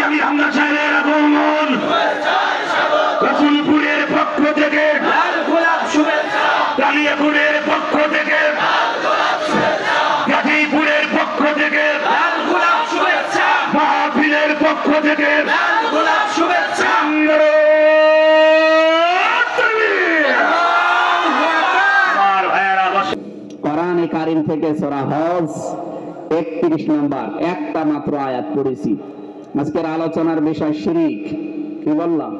আমি হামজা সাহেবের আগমন রসুলপুরের পক্ষ থেকে কালিয়াপুরের পক্ষ থেকে গাজীপুরের পক্ষ থেকে মাহফিলের পক্ষ থেকে কোরআনে কারীম থেকে সূরা হজ 31 নম্বর একটা মাত্র আয়াত পড়েছি। আজকের আলোচনার বিষয় শিরক। কি বললাম?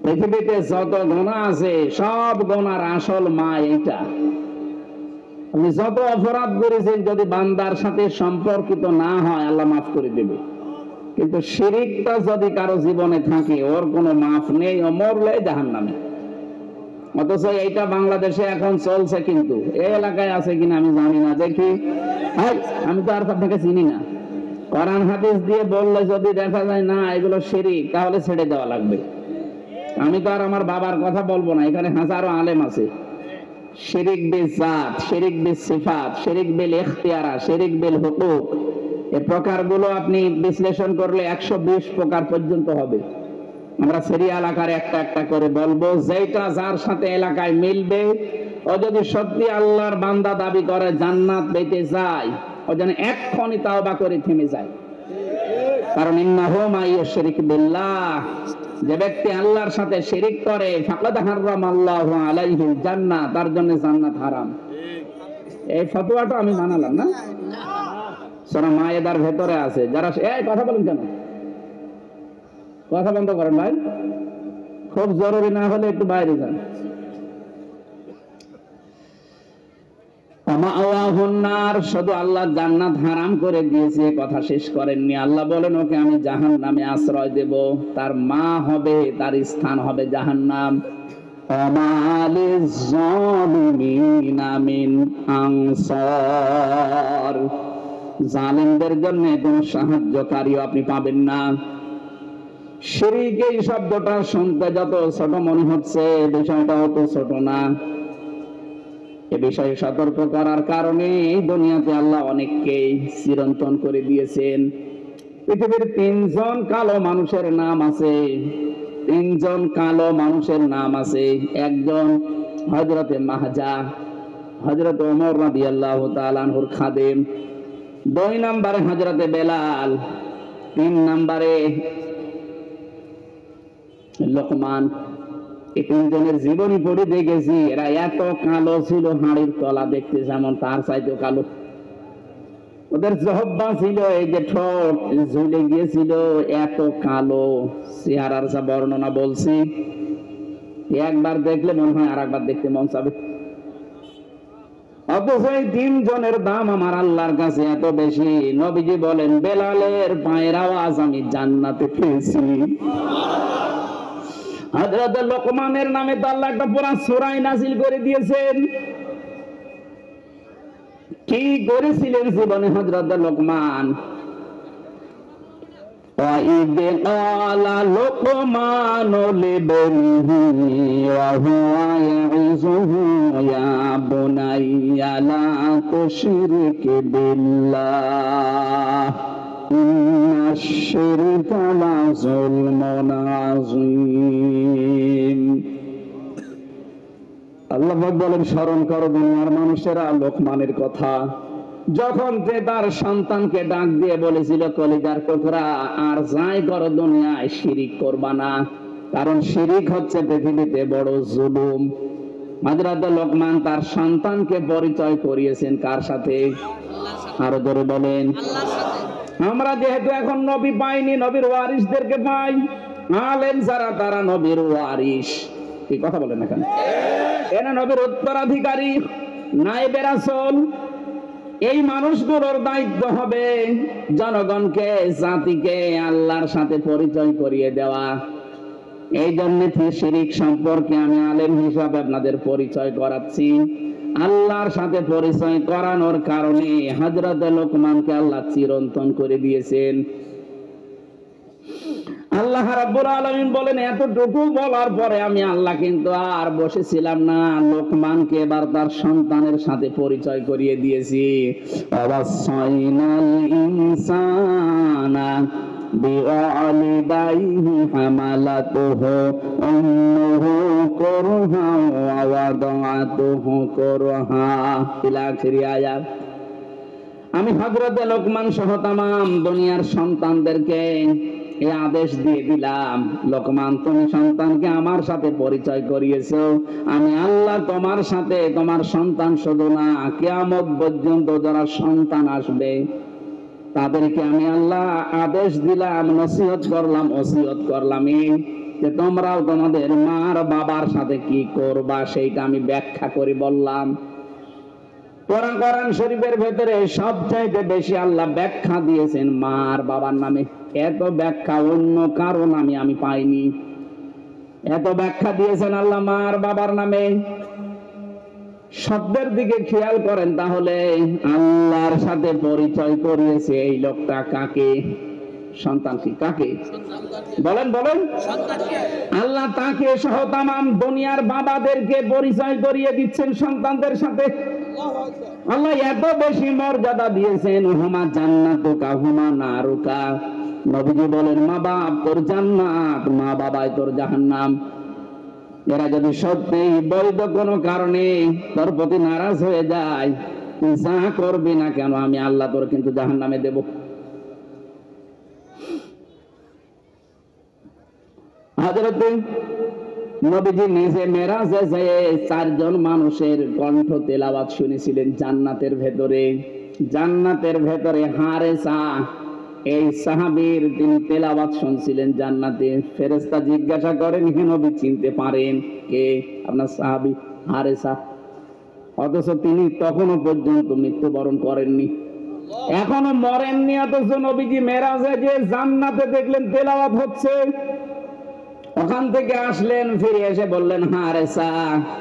পৃথিবীতে যত গুনাহ আছে সব গুনার আসল মা এইটা। আপনি যত অপরাধ করেছেন যদি বান্দার সাথে সম্পর্কিত না হয় আল্লাহ মাফ করে দেবে, কিন্তু শিরকটা যদি কারো জীবনে থাকে ওর কোনো মাফ নেই, ও মরলে জাহান্নামে। অথচ এইটা বাংলাদেশে এখন চলছে, কিন্তু এই এলাকায় আছে কিনা আমি জানি না। দেখি আমি তো আর আপনাকে চিনি না। কোরআন হাদিস দিয়ে বললে যদি দেখা যায় না এগুলো শিরক, তাহলে ছেড়ে দেওয়া লাগবে। আমি তো আর আমার বাবার কথা বলবো না, এখানে হাজারো আলেম আছে। শিরক বিল জাত, শিরক বিল সিফাত, শিরক বিল ইখতিয়ারা, শিরক বিল হুকুক, এই প্রকারগুলো আপনি বিশ্লেষণ করলে 120 প্রকার পর্যন্ত হবে। আমরা সিরিয়াল আকারে একটা একটা করে বলবো, যেটা যার সাথে এলাকায় মিলবে। ও যদি সত্যি আল্লাহর বান্দা দাবি করে জান্নাত পেতে যায়, ও যেন এক্ষুনি তাওবা করে থেমে যায়। কারণ ইন্নাহু মা ইউশরিক বিল্লাহ, যে ব্যক্তি আল্লাহর সাথে শিরক করে ফাকাদ হারামাল্লাহু আলাইহিল জান্নাহ, তার জন্য জান্নাত হারাম। এই ফতোয়াটা আমি বানালাম না, সূরা মায়েদার ভেতরে আছে। যারা এই কথা বলেন কেন? কথা বন্ধ করেন ভাই, খুব জরুরি না হলে একটু বাইরে যান। শুধু আল্লাহ জান্নাত হারাম করে দিয়েছে কথা শেষ করেননি। আল্লাহ বলেন ওকে আমি জাহান্নামে আশ্রয় দেব, তার মা হবে, তার স্থান হবে জাহান্নাম। জালিমদের জন্য কোন সাহায্যকারী আপনি পাবেন না। শিরক এই শব্দটা শুনতে যত ছোট মনে হচ্ছে, বিষয়টা অত ছোট না। এ বিষয়ে সতর্ক করার কারণে এই দুনিয়াতে আল্লাহ অনেককেই চিরন্তন করে দিয়েছেন। পৃথিবীর 3 জন কালো মানুষের নাম আছে, 3 জন কালো মানুষের নাম আছে। একজন হযরতে মাহজা, হযরত ওমর রাদিয়াল্লাহু তাআলা আনহুর খাদেম। 2 নম্বরে হযরতে বেলাল, 3 নম্বরে লোকমান। এই 3 জনের জীবনী পড়ে দেখেছি, এরা এত কালো ছিল, হাড়ির তলা দেখতে যেমন তার চাইতে কালো। ওদের জহব্বা ছিল, এই যে ঠোঁট ঝুলে গিয়েছিল, এত কালো। চেহারার যা বর্ণনা বলছি, একবার দেখলে মনে হয় আর একবার দেখতে মন চাবে। অথচ এই 3 জনের দাম আমার আল্লাহর কাছে এত বেশি। নবীজি বলেন বেলালের পায়ের আওয়াজ আমি জান্নাতে পেয়েছি। হযরত লোকমানের নামে তো আল্লাহ একটা পুরা সূরা নাযিল করে দিয়েছেন। কি করেছিলেন জীবনে হযরত লোকমান? وَإِذْ قَالَ لُقْمَانُ لِابْنِهِ وَهُوَ يَعِظُهُ يَا بُنَيَّ لَا تُشْرِكْ بِاللَّهِ إِنَّ الشِّرْكَ لَظُلْمٌ عَظِيمٌ। আল্লাহ বলেন স্মরণ করো দুনিয়ার মানুষেরা লোকমানের কথা, যখন সে তার সন্তানকে ডাক দিয়ে বলেছিল কলিজার টুকরা, আর যাই করো দুনিয়ায় শিরিক করবা না, কারণ শিরিক হচ্ছে পৃথিবীতে বড় জুলুম। হযরত লোকমান তার সন্তানকে পরিচয় করিয়েছেন কার সাথে? আরো জোরে বলেন। আমরা যেহেতু এখন নবী পাইনি, নবীর ওয়ারিসদেরকে পাই। আলেম যারা তারা নবীর ওয়ারিস। কি কথা বলেন এখানে? এরা নবীর উত্তরাধিকারী, নায়েবে রাসূল। এই মানুষগুলোর দায়িত্ব হবে জনগণকে, জাতিকে আল্লাহর সাথে পরিচয় করিয়ে দেওয়া। এই জন্য শিরক সম্পর্কে আমি আলেম হিসাবে আপনাদের পরিচয় করাচ্ছি। আল্লাহর সাথে পরিচয় করানোর কারণে হযরত লোকমানকে আল্লাহ চিরন্তন করে দিয়েছেন। আল্লাহ রাব্বুল আলামিন বলেন এতটুকু বলার পরে আমি আল্লাহ কিন্তু আর বসেছিলাম না, লোকমানকে এবার তার সন্তানের সাথে পরিচয় করিয়ে দিয়েছি। ওয়াসাইনাল ইনসানা বিওয়ালিদাইহি হামালাতুহু উম্মুহু কুরহা ওয়া ওয়াদাআতুহু কুরহা ইলা আখিরি আয়াত। আমি হযরত লোকমান সহ তামাম দুনিয়ার সন্তানদেরকে এই আদেশ দিয়ে দিলাম, লোকমান তুমি সন্তানকে আমার সাথে পরিচয় করিয়েছো, আমি আল্লাহ তোমার সাথে তোমার সন্তান শুধু না কিয়ামত পর্যন্ত যারা সন্তান আসবে তাদেরকে আমি আল্লাহ আদেশ দিলাম, নসিহত করলাম, ওসিয়ত করলাম যে তোমরাও তোমাদের মার বাবার সাথে কি করবা সেইটা আমি ব্যাখ্যা করে বললাম। কোরআন শরীফের ভেতরে সবচাইতে বেশি আল্লাহ ব্যাখ্যা দিয়েছেন মার বাবার নামে। এত ব্যাখ্যা অন্য কারো নামে আমি পাইনি। এত ব্যাখ্যা দিয়েছেন আল্লাহ মার বাবার নামে। শব্দের দিকে খেয়াল করেন তাহলে আল্লাহর সাথে পরিচয় করিয়েছে এই লোকটা কাকে? সন্তান কি কাকে? বলেন বলেন। আল্লাহ তাকে সহ তামাম দুনিয়ার বাবাদেরকে পরিচয় করিয়ে দিচ্ছেন সন্তানদের সাথে। আল্লাহ এত বেশি মর্যাদা দিয়েছেন, হুমা জান্নাতুকা হুমা নারুকা। নবীজি বলেন মা বাপ তোর জান্নাত, মা বাবাই তোর জাহান্নাম। এরা যদি সত্যি বৈধ কোনো কারণে তোর প্রতি নারাজ হয়ে যায়, তুই যা করবি না কেন আমি আল্লাহ তোর কিন্তু জাহান্নামে দেব। হযরত নবীজি নিজে মেরাজে যেয়ে 4 জন মানুষের কণ্ঠ তেলাওয়াত শুনেছিলেন জান্নাতের ভেতরে। জান্নাতের ভেতরে হারেসা এই সাহাবীর তিনি তেলাওয়াত শুনছিলেন জান্নাতে। ফেরেশতা জিজ্ঞাসা করেন হে নবী চিনতে পারেন কে? আপনার সাহাবী হারেসা। অথচ তিনি তখনও পর্যন্ত মৃত্যুবরণ করেননি, এখনো মরেননি। অথচ নবীজি মেরাজে যে জান্নাতে দেখলেন তেলাওয়াত হচ্ছে, ওখান থেকে আসলেন, ফিরে এসে বললেন হারেসা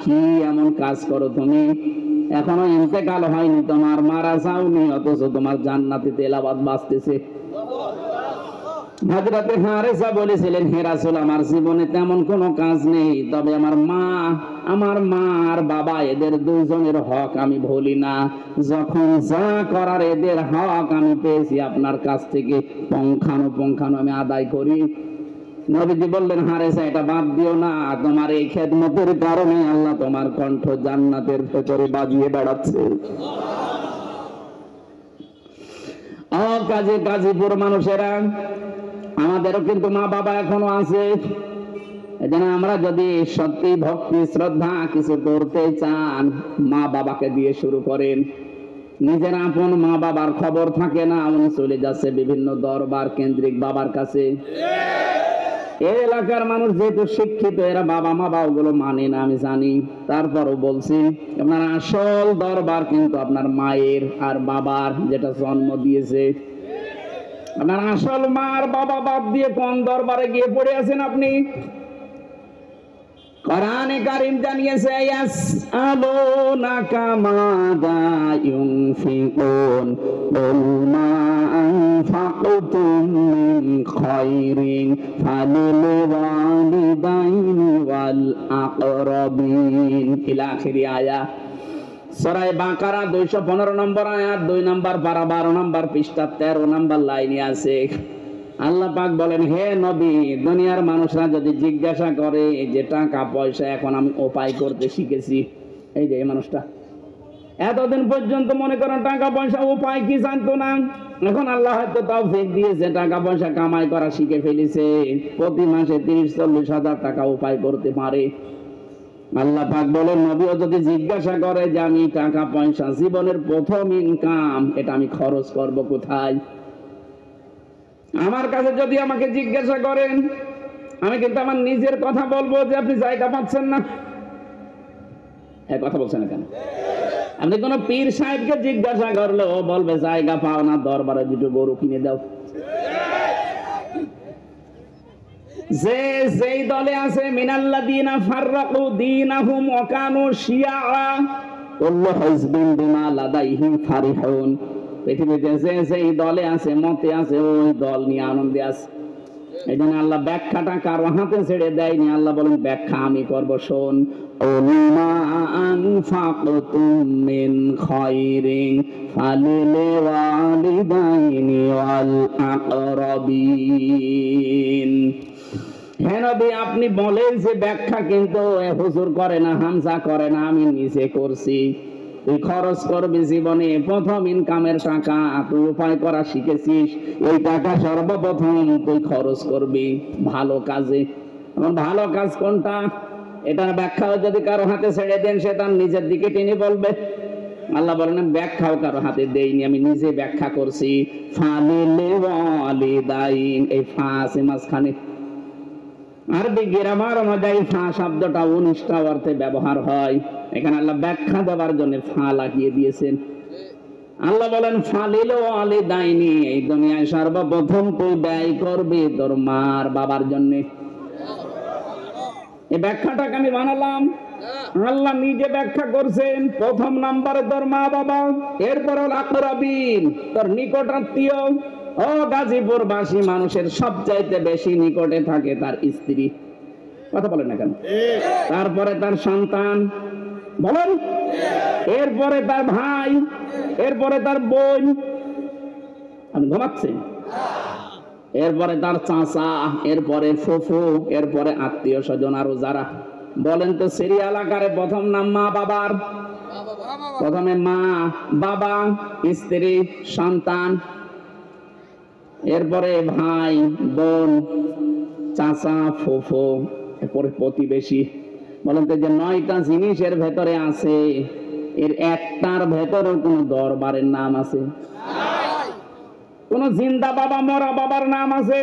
কি এমন কাজ করো তুমি? এখনো ইন্তেকাল হয়নি, তোমার মারা যাওনি, অথচ তোমার জান্নাতে তেলাওয়াত বাজতেছে। হযরত হারেসা বলেছিলেন হে রাসূল আমার জীবনে তেমন কোনো কাজ নেই, তবে আমার মা আর বাবা এদের দুজনের হক আমি ভুলি না। যখন যা করার এদের হক আমি পেয়েছি আপনার কাছ থেকে পুঙ্খানুপুঙ্খানু আমি আদায় করি। নবীজি বললেন হারেসা এটা বাদ দিও না, তোমার এই খেদমতের কারণে আল্লাহ তোমার কণ্ঠ জান্নাতের ভেতরে বাজিয়ে বেড়াচ্ছে। গাজীপুর মানুষেরা আমাদেরও কিন্তু মা বাবা এখনো আছে। এজন্য আমরা যদি সত্যি ভক্তি শ্রদ্ধা কিছু করতে চান, মা বাবাকে দিয়ে শুরু করেন। নিজের আপন মা বাবার খবর থাকে না, উনি চলে যাচ্ছে বিভিন্ন দরবার কেন্দ্রিক বাবার কাছে। এই এলাকার মানুষ যেহেতু শিক্ষিত, এরা বাবা মা বাবাগুলো মানে না আমি জানি, তারপরও বলছি আপনার আসল দরবার কিন্তু আপনার মায়ের আর বাবার, যেটা জন্ম দিয়েছে। আপনার আসল মা আর বাবা বাদ দিয়ে কোন দরবারে গিয়ে পড়ে আছেন আপনি? কোরআনে কারীম জানিয়েছে ইয়াসআলুনাকা মাযা ইউনফিকুন কুল মা আনফাকতুম মিন খায়রিন ফালিল ওয়ালিদাইনি ওয়াল আকরাবিন ইলা আখিরি আয়াত। সূরা বাকারা 215 নম্বর আয়াত, 2 নম্বর পারা 12 নম্বর পৃষ্ঠা 13 নম্বর লাইনে আছে। আল্লাহ পাক বলেন হে নবী, দুনিয়ার মানুষরা যদি জিজ্ঞাসা করে যে টাকা পয়সা এখন আমি উপায় করতে শিখেছি, এই যে এই মানুষটা এতদিন পর্যন্ত মনে করেন টাকা পয়সা উপায় কি জানতো না, এখন আল্লাহ হয়তো তৌফিক দিয়েছে টাকা পয়সা কামাই করা শিখে ফেলেছে, প্রতি মাসে 30-40 হাজার টাকা উপায় করতে পারে। আল্লাহ পাক বলেন নবীও যদি জিজ্ঞাসা করে যে আমি টাকা পয়সা জীবনের প্রথম ইনকাম এটা আমি খরচ করব কোথায়, আমার কাছে যদি আমাকে জিজ্ঞাসা করেন, আমি কিন্তু আমার নিজের কথা বলবো যে আপনি জায়গা পাচ্ছেন না। এই কথা বলছেন না কেন? আপনি কোন পীর সাহেবকে জিজ্ঞাসা করলে ও বলবে জায়গা পাও না, দরবারে দুটো গরু কিনে দাও। যে যেই দলে আছে মিনাল্লাযিনা ফাররাকু দীনাহুম ওয়া কানু শিয়া কুল্লু হিজবিন বিমা লাদাইহিম ফারিহুন। পৃথিবীতে যে যেই দলে আছে, মতে আছে, ওই দল নিয়ে আনন্দে আছে। এই জন্য আল্লাহ ব্যাখ্যাটা কারো হাতে ছেড়ে দেয়নি। আল্লাহ বলেন ব্যাখ্যা আমি করবো, শোন। ওমা আনফাকতুম মিন খায়রিন ফালিল ওয়ালিদাইনি ওয়াল আকরাবিন। হে নবী, আপনি বলেন যে ব্যাখ্যা কিন্তু হুজুর করে না, হামজা করে না, আমি নিজে করছি। তুই খরচ করবি জীবনে, প্রথম ইনকামের টাকা তুই উপায় করা শিখেছিস, এই টাকা সর্বপ্রথম তুই খরচ করবি ভালো কাজে। এখন ভালো কাজ কোনটা, এটার ব্যাখ্যাও যদি কারো হাতে ছেড়ে দেন সে তার নিজের দিকে টেনে বলবে। আল্লাহ বলেন ব্যাখ্যাও কারো হাতে দেইনি, আমি নিজে ব্যাখ্যা করছি। ফালিল ওয়ালিদাইন, এই ফা আছে মাঝখানে। আরবি গ্রামার অনুযায়ী ফা শব্দটা 19টা অর্থে ব্যবহার হয়। এখানে আল্লাহ ব্যাখ্যা দেওয়ার জন্য ফা লাগিয়ে দিয়েছেন। আল্লাহ বলেন ফালিল ওয়ালিদাইনি, এই দুনিয়ায় সর্বপ্রথম তুই ব্যয় করবি তোর মার বাবার জন্য। এই ব্যাখ্যাটাকে আমি বানালাম, আল্লাহ নিজে ব্যাখ্যা করছেন। প্রথম নাম্বারে তোর মা বাবা, এরপর হল আকরাবিন, তোর নিকট আত্মীয়। ও গাজীপুরবাসী, মানুষের সবচাইতে বেশি নিকটে থাকে তার স্ত্রী, কথা বলেন না কেন? তারপরে তার সন্তান, বলেন, এরপরে তার ভাই, এরপরে তার বোন। আপনি ঘুমাচ্ছেন? এরপরে তার চাচা, এরপরে ফুফু, এরপরে আত্মীয় স্বজন। আরো যারা বলেন তো সিরিয়াল আকারে প্রথম নাম মা বাবার, প্রথমে মা বাবা স্ত্রী সন্তান, এরপরে ভাই বোন চাচা ফুফু, এরপরে প্রতিবেশী। বলেন তো যে 9টা জিনিসের ভেতরে আছে, এর একটার ভেতরেও কোন দরবারের নাম আছে? কোন জিন্দা বাবা মরা বাবার নাম আছে?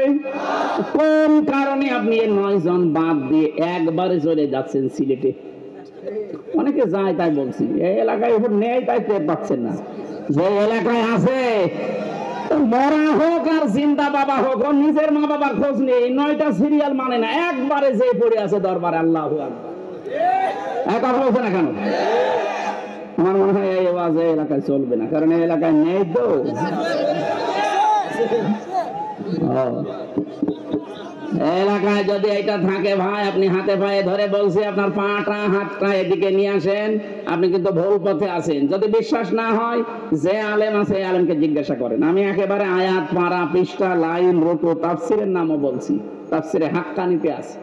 কোন কারণে আপনি এই 9 জন বাদ দিয়ে একবারে চলে যাচ্ছেন সিলেটে? অনেকে যায় তাই বলছি, এই এলাকায় উপর নেই তাই টের পাচ্ছেন না। যে এলাকায় আছে, মরা হোক আর জিন্দা বাবা হোক, ওর নিজের মা বাবার খোঁজ নেই, 9টা সিরিয়াল মানে না, একবারে যে পড়ে আছে দরবারে। আল্লাহু আকবার। কথা বলছে না কেন? আমার মনে হয় এই আওয়াজ এই এলাকায় চলবে না, কারণ এই এলাকায় নেই তো। এলাকায় যদি এটা থাকে ভাই, আপনি হাতে পায়ে ধরে বলছি আপনার পাটা হাতটা এদিকে নিয়ে আসেন, আপনি কিন্তু ভুল পথে আছেন। যদি বিশ্বাস না হয়, যে আলেম আছে এই আলেমকে জিজ্ঞাসা করেন। আমি একেবারে আয়াত পারা পৃষ্ঠা লাইন রুকু তাফসিরের নামও বলছি, তাফসিরে হাক্কানিতে আছে।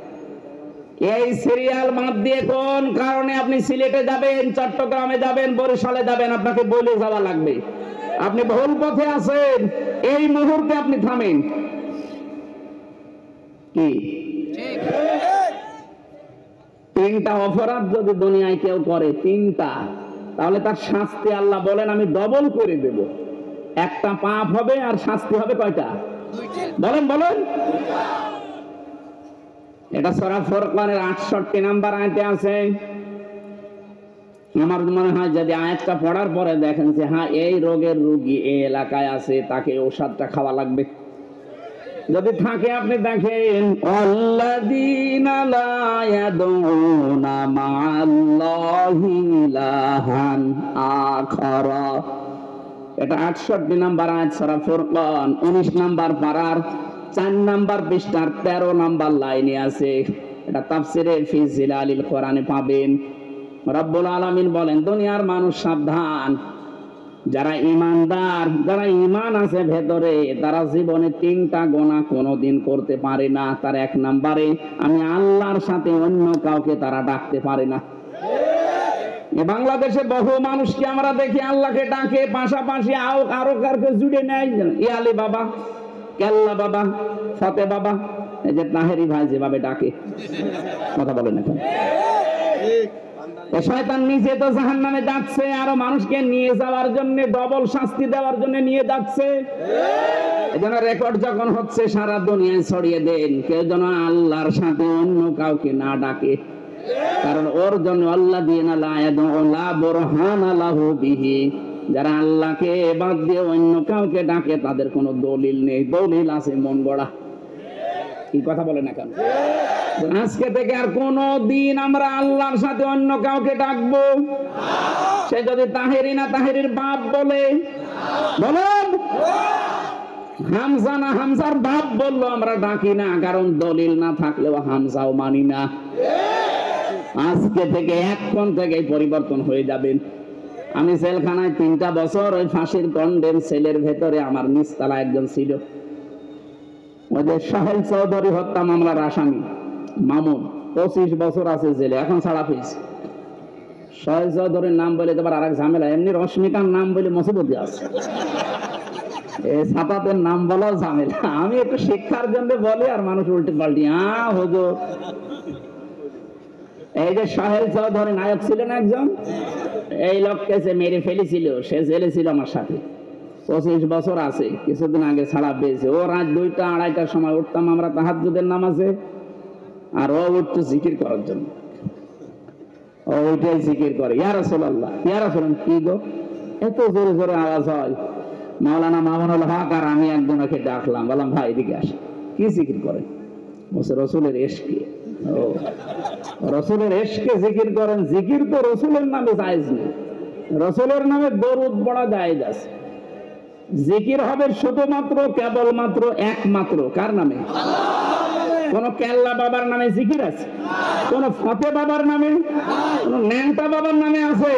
এই সিরিয়াল বাদ দিয়ে কোন কারণে আপনি সিলেটে যাবেন, চট্টগ্রামে যাবেন, বরিশালে যাবেন, আপনাকে বলে যাওয়া লাগবে আপনি ভুল পথে আছেন। এই মুহূর্তে আপনি থামেন। কি 3টা অপরাধ যদি দুনিয়ায় কেউ করে, 3টা, তাহলে তার শাস্তি আল্লাহ বলেন আমি ডবল করে দেব। একটা পাপ হবে আর শাস্তি হবে কয়টা? বলেন বলেন। এটা সূরা ফুরকানের 68 নাম্বার আয়াতে আছে। আমার মনে হয় যদি আয়াতটা পড়ার পরে দেখেন যে হ্যাঁ এই রোগের রোগী এই এলাকায় আছে, তাকে ওষুধটা খাওয়া লাগবে। যদি থাকে আপনি দেখেন, আল্লাযীনা লা ইয়াদউনা মা'আল্লাহি ইলাহান আখারা। এটা 68 নাম্বার আয়াত সূরা ফুরকান 19 নাম্বার পারার 4 নাম্বার পৃষ্ঠার 13 নাম্বার লাইনে আছে। এটা তাফসিরে ফি জিলালিল কোরআনে পাবেন। রব্বুল আলামিন বলেন দুনিয়ার মানুষ সাবধান, যারা ঈমানদার, যারা ঈমান আছে ভেতরে, তারা জীবনে 3টা গুনাহ কোনোদিন করতে পারে না। তার 1 নম্বরে আমি আল্লাহর সাথে অন্য কাউকে তারা ডাকতে পারে না। বাংলাদেশে বহু মানুষকে আমরা দেখি আল্লাহকে ডাকে, পাশাপাশি আরো কারকে জুড়ে নেয়। ইয়ালি বাবা, কেল্লা বাবা, ফতে বাবা, এই যে তাহেরি ভাই যেভাবে ডাকে, কথা বলে না কেন? শয়তান নিজে তো জাহান্নামে যাচ্ছে, আরো মানুষকে নিয়ে যাওয়ার জন্য, ডবল শাস্তি দেওয়ার জন্য নিয়ে যাচ্ছে। এজন্য রেকর্ড যখন হচ্ছে সারা দুনিয়ায় ছড়িয়ে দেন, কেউ যেন আল্লাহর সাথে অন্য কাউকে না ডাকে। কারণ ওর জন্য আল্লাযীনা লা ইয়াদউনা বুরহানা লাহু বিহি, যারা আল্লাহকে বাদ দিয়ে অন্য কাউকে ডাকে তাদের কোনো দলিল নেই, দলিল আছে মন গড়া। কি কথা বলে না কেন? আজকে থেকে আর কোন দিন আমরা আল্লাহর সাথে অন্য কাউকে ডাকবো? সে যদি তাহেরি না তাহেরির বাপ বলে, বলেন হামজা না, হামজার বাপ বললো আমরা ডাকি না, কারণ দলিল না থাকলেও হামজাও মানি না। আজকে থেকে এক্ষণ থেকে পরিবর্তন হয়ে যাবেন। আমি জেলখানায় 3টা বছর, ওই ফাঁসির কন্ডেম সেলের ভেতরে আমার নিচতলা একজন ছিল, ওই যে সাহেল চৌধুরী হত্যা মামলার আসামি মামুন, 25 বছর আছে জেলে, এখন ছাড়া পেয়েছে। সাহেল চৌধুরীর নাম বলে তোমার আরেক ঝামেলা, এমনি রশ্মিকার নাম বলে মুসিবতি আছে, এই ছাতাতের নাম বলাও ঝামেলা। আমি একটু শিক্ষার জন্য বলি আর মানুষ উল্টে পাল্টি হুজুর। এই যে সাহেল চৌধুরী নায়ক ছিলেন একজন, এই লোককে যে মেরে ফেলেছিল সে জেলে ছিল আমার সাথে, 25 বছর আছে, কিছুদিন আগে ছাড়া পেয়েছে। ও রাত 2টা 2:30টার সময় উঠতাম আমরা তাহাজ্জুদের নামাজে, আর ও উঠতো জিকির করার জন্য। ও ওইটাই জিকির করে, ইয়া রাসূলুল্লাহ ইয়া রাসূলুল্লাহ। কি গো এত জোরে জোরে আওয়াজ হয়? মাওলানা মামুনুল হক আর আমি একজনকে ডাকলাম, বললাম ভাই এদিকে আসে, কি জিকির করে? বলছে রসুলের ইশকে। ও রসুলের ইশকে জিকির করেন? জিকির তো রসুলের নামে জায়েজ নেই, রসুলের নামে দরুদ পড়া জায়েজ আছে। জিকির হবে শুধুমাত্র কেবলমাত্র একমাত্র কার নামে? কোন কেল্লা বাবার নামে জিকির আছে? কোন ফতে বাবার নামে, কোন ন্যাংটা বাবার নামে আছে?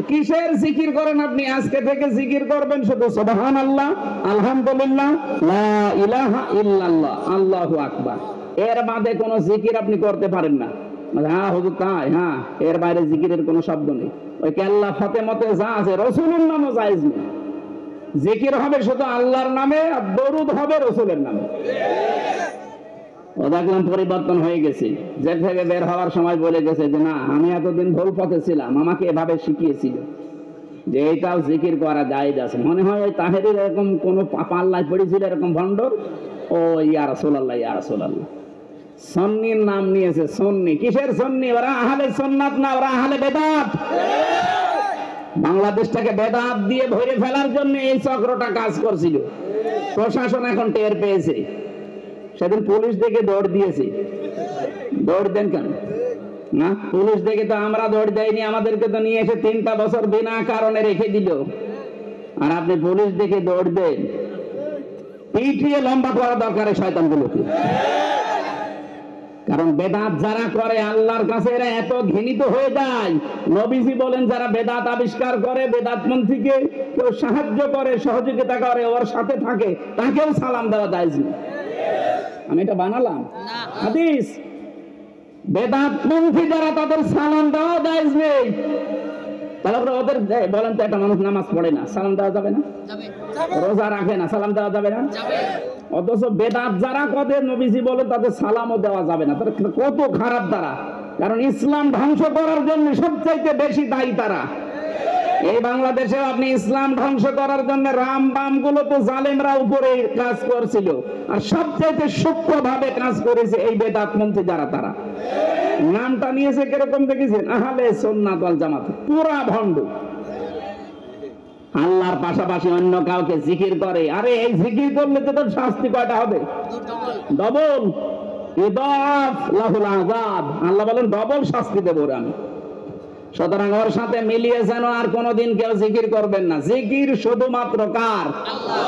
কিসের জিকির করেন আপনি? আজকে থেকে জিকির করবেন শুধু সুবহানাল্লাহ, আলহামদুলিল্লাহ, লা ইলাহা ইল্লাল্লাহ, আল্লাহু আকবার। এর বাদে কোন জিকির আপনি করতে পারেন না। হ্যাঁ হুজুর তাই? হ্যাঁ, এর বাইরে জিকিরের কোনো শব্দ নেই। ওই কেল্লা ফতে মতে যা আছে রসুলের নামও জায়েজ নেই। জিকির হবে শুধু আল্লাহর নামে, আর দরুদ হবে রসুলের নামে। ও দেখলাম পরিবর্তন হয়ে গেছে। জেল থেকে বের হওয়ার সময় বলে গেছে যে না, আমি এতদিন ভুল পথে ছিলাম, আমাকে এভাবে শিখিয়েছিল যে এইটাও জিকির করা জায়েজ আছে। মনে হয় ওই তাহেরের এরকম কোন পাল্লায় পড়েছিল এরকম ভণ্ডর, ও ইয়া রাসূলুল্লাহ ইয়া রাসূলুল্লাহ। সুন্নির নাম নিয়েছে, সুন্নি। কিসের সুন্নি? ওরা আহলে সুন্নাত না, ওরা আহলে বেদাত। বাংলাদেশটাকে বেদাত দিয়ে ভরে ফেলার জন্য এই চক্রটা কাজ করছিল। প্রশাসন এখন টের পেয়েছে। সেদিন পুলিশ দেখে দৌড় দিয়েছে। দৌড় দেন কেন? না, পুলিশ দেখে তো আমরা দৌড় দেয়নি, আমাদেরকে তো নিয়ে এসে 3টা বছর বিনা কারণে রেখে দিল। আর আপনি পুলিশ দেখে দৌড় দেন? পিটিয়ে লম্বা করা দরকার শয়তানগুলোকে। কারণ বেদাত যারা করে আল্লাহর কাছে এরা এত ঘৃণিত হয়ে যায়। নবীজি বলেন যারা বেদাত আবিষ্কার করে, বেদাতপন্থীকে কেউ সাহায্য করে, সহযোগিতা করে, ওর সাথে থাকে, তাকেও সালাম দেওয়া জায়েজ নেই। আমি এটা বানালাম হাদিস। বেদাতপন্থী যারা, তাদের সালাম দেওয়া জায়েজ নেই। তাহলে ওদের বলেন তো, একটা মানুষ নামাজ পড়ে না, সালাম দেওয়া যাবে না? রোজা রাখে না, সালাম দেওয়া যাবে না? অথচ বেদাত যারা করে, নবীজি বলে তাদের সালামও দেওয়া যাবে না। তারা কত খারাপ তারা! কারণ ইসলাম ধ্বংস করার জন্য সবচাইতে বেশি দায়ী তারা। এই বাংলাদেশে আপনি ইসলাম ধ্বংস করার জন্য রাম বাম গুলো তো জালেমরা উপরে কাজ করছিল, আর সবচাইতে সূক্ষ্ম ভাবে কাজ করেছে এই বেদাতপন্থী যারা, তারা। নামটা নিয়েছে কিরকম দেখেছেন? আহলে সুন্নাত ওয়াল জামাত। পুরা ভণ্ড। আল্লাহর পাশাপাশি অন্য কাউকে জিকির করে। আরে এই জিকির করলে তো তার শাস্তি কয়টা হবে? ডবল। ইদাফ লাহুল আযাব। আল্লাহ বলেন ডবল শাস্তি দেব ওরে আমি। সুতরাং ওর সাথে মিলিয়ে যেন আর কোনোদিন কেউ জিকির করবেন না। জিকির শুধুমাত্র কার? আল্লাহ।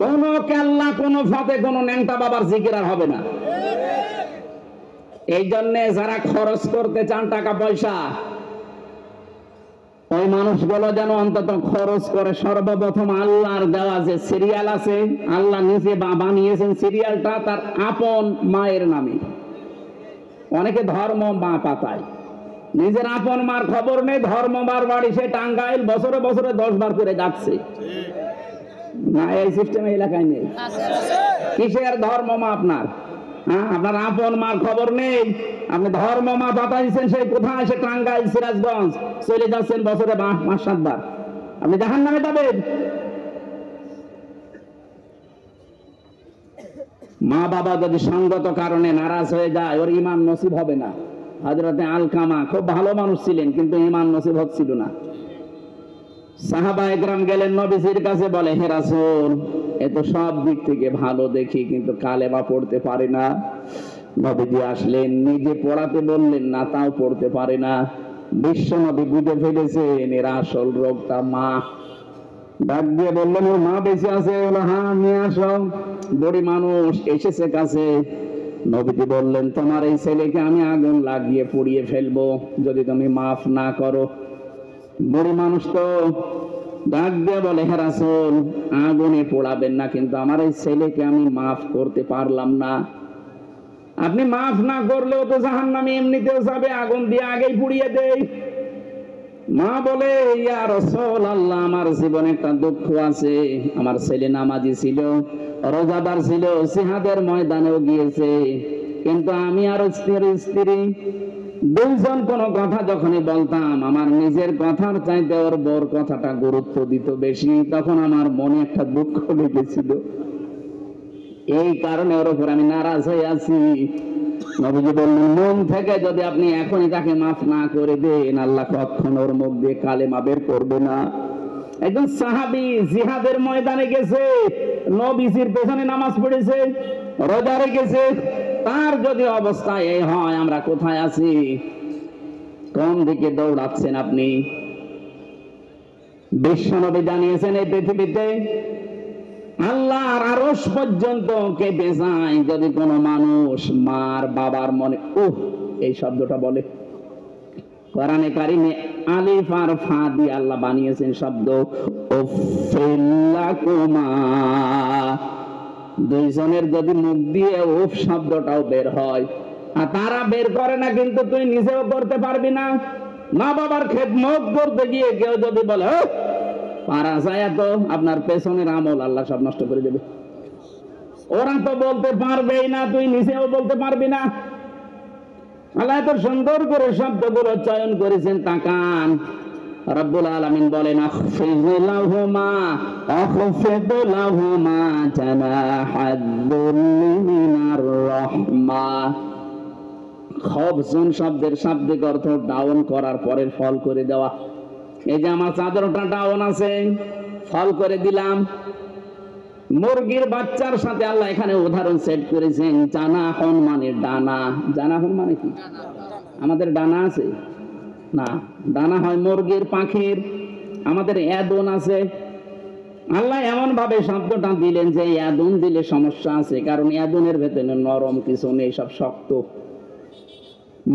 কোন কেল্লা, কোন ফতে, কোন ন্যাংটা বাবার জিকির আর হবে না। এই জন্য যারা খরচ করতে চান টাকা পয়সা, ওই মানুষগুলো যেন অন্তত খরচ করে সর্বপ্রথম আল্লাহর দেওয়া যে সিরিয়াল আছে, আল্লাহ নিজে বানিয়েছেন সিরিয়ালটা তার আপন মায়ের নামে। অনেকে ধর্ম মা পাতায়, নিজের আপন মার খবর নেই। ধর্মবার বাড়ি সে টাঙ্গাইল, বছরে বছরে 10 বার করে যাচ্ছে। না, এই সিস্টেম এলাকায় নেই। কিসের ধর্ম মা আপনার? হ্যাঁ, আপনার আপন মার খবর নেই। আপনি ধর্ম মা পাতাইছেন সেই কোথায়? সে টাঙ্গাইল, সিরাজগঞ্জ চলে যাচ্ছেন বছরে 5-7 বার। আপনি জাহান্নামে যাবেন। মা বাবা যদি সঙ্গত কারণে নারাজ হয়ে যায়, ওর ঈমান নসিব হবে না। হযরতে আলকামা খুব ভালো মানুষ ছিলেন, কিন্তু ঈমান নসিব হচ্ছিল না। সাহাবায়ে কেরাম গেলেন নবীজির কাছে, বলে হে রাসূল, এ তো সব দিক থেকে ভালো দেখি, কিন্তু কালেমা পড়তে পারে না। নবীজি আসলেন, নিজে পড়াতে বললেন না, তাও পড়তে পারে না। বিশ্ব নবী বুঝে ফেলেছেন এর আসল রোগটা মা। ডাক দিয়ে বললেন ওর মা বেঁচে আছে? বলল হ্যাঁ, নিয়ে আসো। বুড়ি মানুষ এসেছে কাছে। নবীজি বললেন তোমার এই ছেলেকে আমি আগুন লাগিয়ে পুড়িয়ে ফেলবো যদি তুমি মাফ না করো। বুড়ি মানুষ তো ডাক দিয়ে বলে হে রাসূল, আগুনে পোড়াবেন না, কিন্তু আমার এই ছেলেকে আমি মাফ করতে পারলাম না। আপনি মাফ না করলেও তো জাহান্নামে এমনিতেও যাবে, আগুন দিয়ে আগেই পুড়িয়ে দেই। মা বলে ইয়া রাসূলুল্লাহ, আমার জীবনে একটা দুঃখ আছে। আমার ছেলে নামাজি ছিল, রোজাদার ছিল, জিহাদের ময়দানেও গিয়েছে, কিন্তু আমি আর স্ত্রী দুইজন কোনো কথা যখনই বলতাম, আমার নিজের কথার চাইতে ওর বর কথাটা গুরুত্ব দিত বেশি। তখন আমার মনে একটা দুঃখ লেগেছিল, এই কারণে ওর উপর আমি নারাজ হয়ে আছি। নবীজি বললেন মন থেকে যদি আপনি এখনই তাকে মাফ না করে দেন, আল্লাহ কখনো ওর মুখ দিয়ে কালেমা বের করবে না। একজন সাহাবী জিহাদের ময়দানে গেছে, নবীজির পেছনে নামাজ পড়েছে, রোজা রেখেছে, তার যদি অবস্থা এই হয়, আমরা কোথায় আছি? কোন দিকে দৌড়াচ্ছেন আপনি? বিশ্বনবী জানিয়েছেন এই পৃথিবীতে আল্লাহর আরশ পর্যন্ত কেঁপে যায় যদি কোনো মানুষ মার বাবার মনে এই শব্দটা বলে। কোরআনে কারিমে আলিফ আর ফা দিয়ে আল্লাহ বানিয়েছেন শব্দ উফিল্লাকুমা। দুইজনের যদি মুখ দিয়ে উফ শব্দটাও বের হয়, আর তারা বের করে না, কিন্তু তুই নিজেও করতে পারবি না। মা বাবার খেদমত করতে গিয়ে কেউ যদি বলে পারা যায়, তো আপনার পেছনের আমল আল্লাহ সব নষ্ট করে দেবে। ওরা তো বলতে পারবেই না, তুই নিজেও বলতে পারবি না। আল্লাহ এত সুন্দর করে শব্দগুলো চয়ন করেছেন, তাকান। রব্বুল আলামিন বলেন আখফিদ লাহুমা জানাহাদ-দুল্লি মিনার রাহমা। খবসুন শব্দের শাব্দিক অর্থ ডাউন করার পরের ফল করে দেওয়া। এই যে আমার চাদরটা ডাউন আছে, ফল করে দিলাম। মুরগির বাচ্চার সাথে আল্লাহ এখানে উদাহরণ সেট করেছেন। জানাহন মানে ডানা। জানাহন মানে কি? আমাদের ডানা আছে না, ডানা হয় মুরগির, পাখির। আমাদের এদন আছে। আল্লাহ এমন ভাবে শব্দটা দিলেন যে এদন দিলে সমস্যা আছে, কারণ এদনের ভেতরে নরম কিছু নেই, সব শক্ত।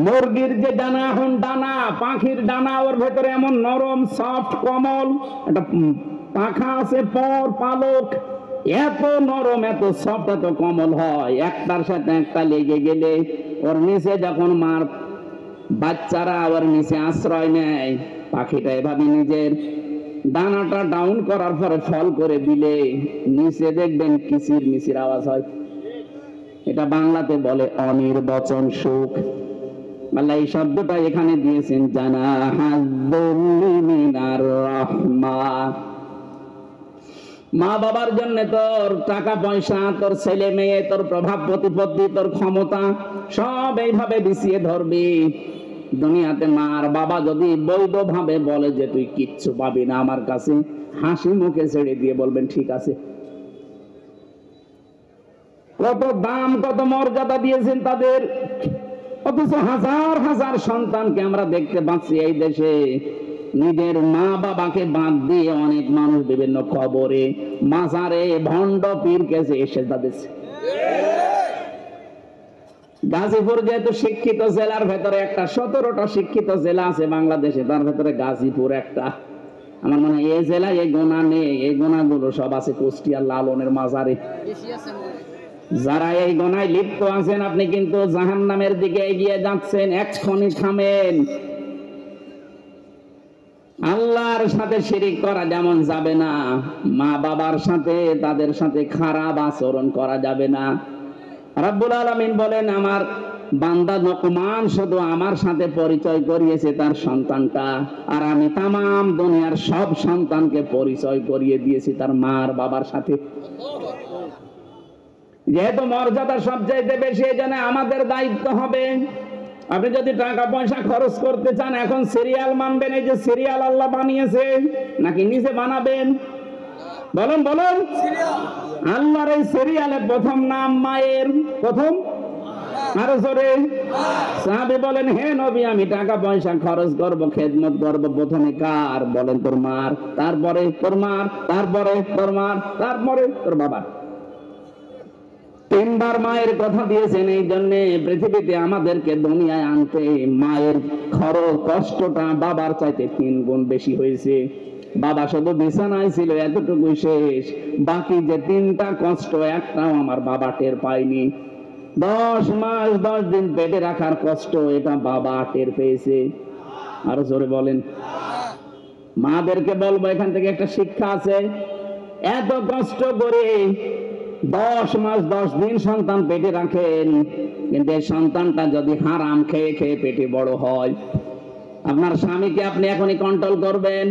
মুরগির যে ডানা, এখন ডানা, পাখির ডানা, ওর ভেতরে এমন নরম সফট কোমল একটা পাখা আছে, পর পালক, এত নরম, এত সফট, এত কোমল হয়, একটার সাথে একটা লেগে গেলে ওর নিচে যখন মার বাচ্চারা ওর নিচে আশ্রয় নেয়, পাখিটা এভাবে নিজের দানাটা ডাউন করার পরে ফল করে দিলে নিচে দেখবেন কিচির মিচির আওয়াজ হয়। এটা বাংলাতে বলে অনির্বচন সুখ। আল্লাহ এই শব্দটা এখানে দিয়েছেন জানাহাদ-দুল্লি মিনার রাহমা। মা বাবার জন্য তোর টাকা পয়সা, তোর ছেলে মেয়ে, তোর প্রভাব প্রতিপত্তি, তোর ক্ষমতা সব এইভাবে বিছিয়ে ধরবি। দুনিয়াতে মার বাবা যদি বৈধভাবে বলে যে তুই কিচ্ছু পাবি না আমার কাছে, হাসি মুখে ছেড়ে দিয়ে বলবেন ঠিক আছে। কত দাম, কত মর্যাদা দিয়েছেন তাদের, অথচ হাজার হাজার সন্তানকে আমরা দেখতে পাচ্ছি এই দেশে নিজের মা বাবাকে বাদ দিয়ে অনেক মানুষ বিভিন্ন কবরে, মাজারে, ভণ্ড পীর কাছে এসে দাঁড়িয়েছে। গাজীপুর যেহেতু শিক্ষিত জেলার ভেতরে একটা, 17টা শিক্ষিত জেলা আছে বাংলাদেশে, তার ভেতরে গাজীপুর একটা। আমার মনে হয় এই জেলায় এই গোনা নেই, এই গোনাগুলো সব আছে কুষ্টিয়া লালনের মাজারে। যারা এই গোনায় লিপ্ত আছেন, আপনি কিন্তু জাহান্নামের দিকে এগিয়ে যাচ্ছেন, এক্ষুনি থামেন। আল্লাহর সাথে শিরিক করা যেমন যাবে না, মা বাবার সাথে, তাদের সাথে খারাপ আচরণ করা যাবে না। রব্বুল আলামিন বলেন আমার বান্দা লোকমান শুধু আমার সাথে পরিচয় করিয়েছে তার সন্তানটা, আর আমি তামাম দুনিয়ার সব সন্তানকে পরিচয় করিয়ে দিয়েছি তার মার বাবার সাথে। যেহেতু মর্যাদা সবচাইতে বেশি, এজন্য আমাদের দায়িত্ব হবে। আপনি যদি টাকা পয়সা খরচ করতে চান, এখন সিরিয়াল মানবেন, এই যে সিরিয়াল আল্লাহ বানিয়েছে, নাকি নিজে বানাবেন? বলুন বলুন। আল্লাহর এই সিরিয়ালে প্রথম নাম মায়ের, প্রথম আরো জোরে। সাহাবী বলেন, হে নবী, আমি টাকা পয়সা খরচ করব, খেদমত করব, প্রথমে কার? বলেন তোর মার, তারপরে তোর মার, তারপরে তোর মার, তারপরে তোর বাবার। তিনবার মায়ের কথা দিয়েছেন, এই জন্য পৃথিবীতে আমাদেরকে দুনিয়ায় আনতে মায়ের খরচ কষ্টটা বাবার চাইতে 3 গুণ বেশি হয়েছে। বাবা শুধু বিছানায় ছিল, এতটুকুই শেষ। বাকি যে 3টা কষ্ট, একটাও আমার বাবা টের পায়নি। 10 মাস 10 দিন পেটে রাখার কষ্ট, এটা বাবা টের পেয়েছে। আরো জোরে বলেন। মাদেরকে বলবো, এখান থেকে একটা শিক্ষা আছে। এত কষ্ট করে 10 মাস 10 দিন সন্তান পেটে রাখেন, কিন্তু এই সন্তানটা যদি হারাম খেয়ে খেয়ে পেটে বড় হয়, আপনার স্বামীকে আপনি এখনই কন্ট্রোল করবেন।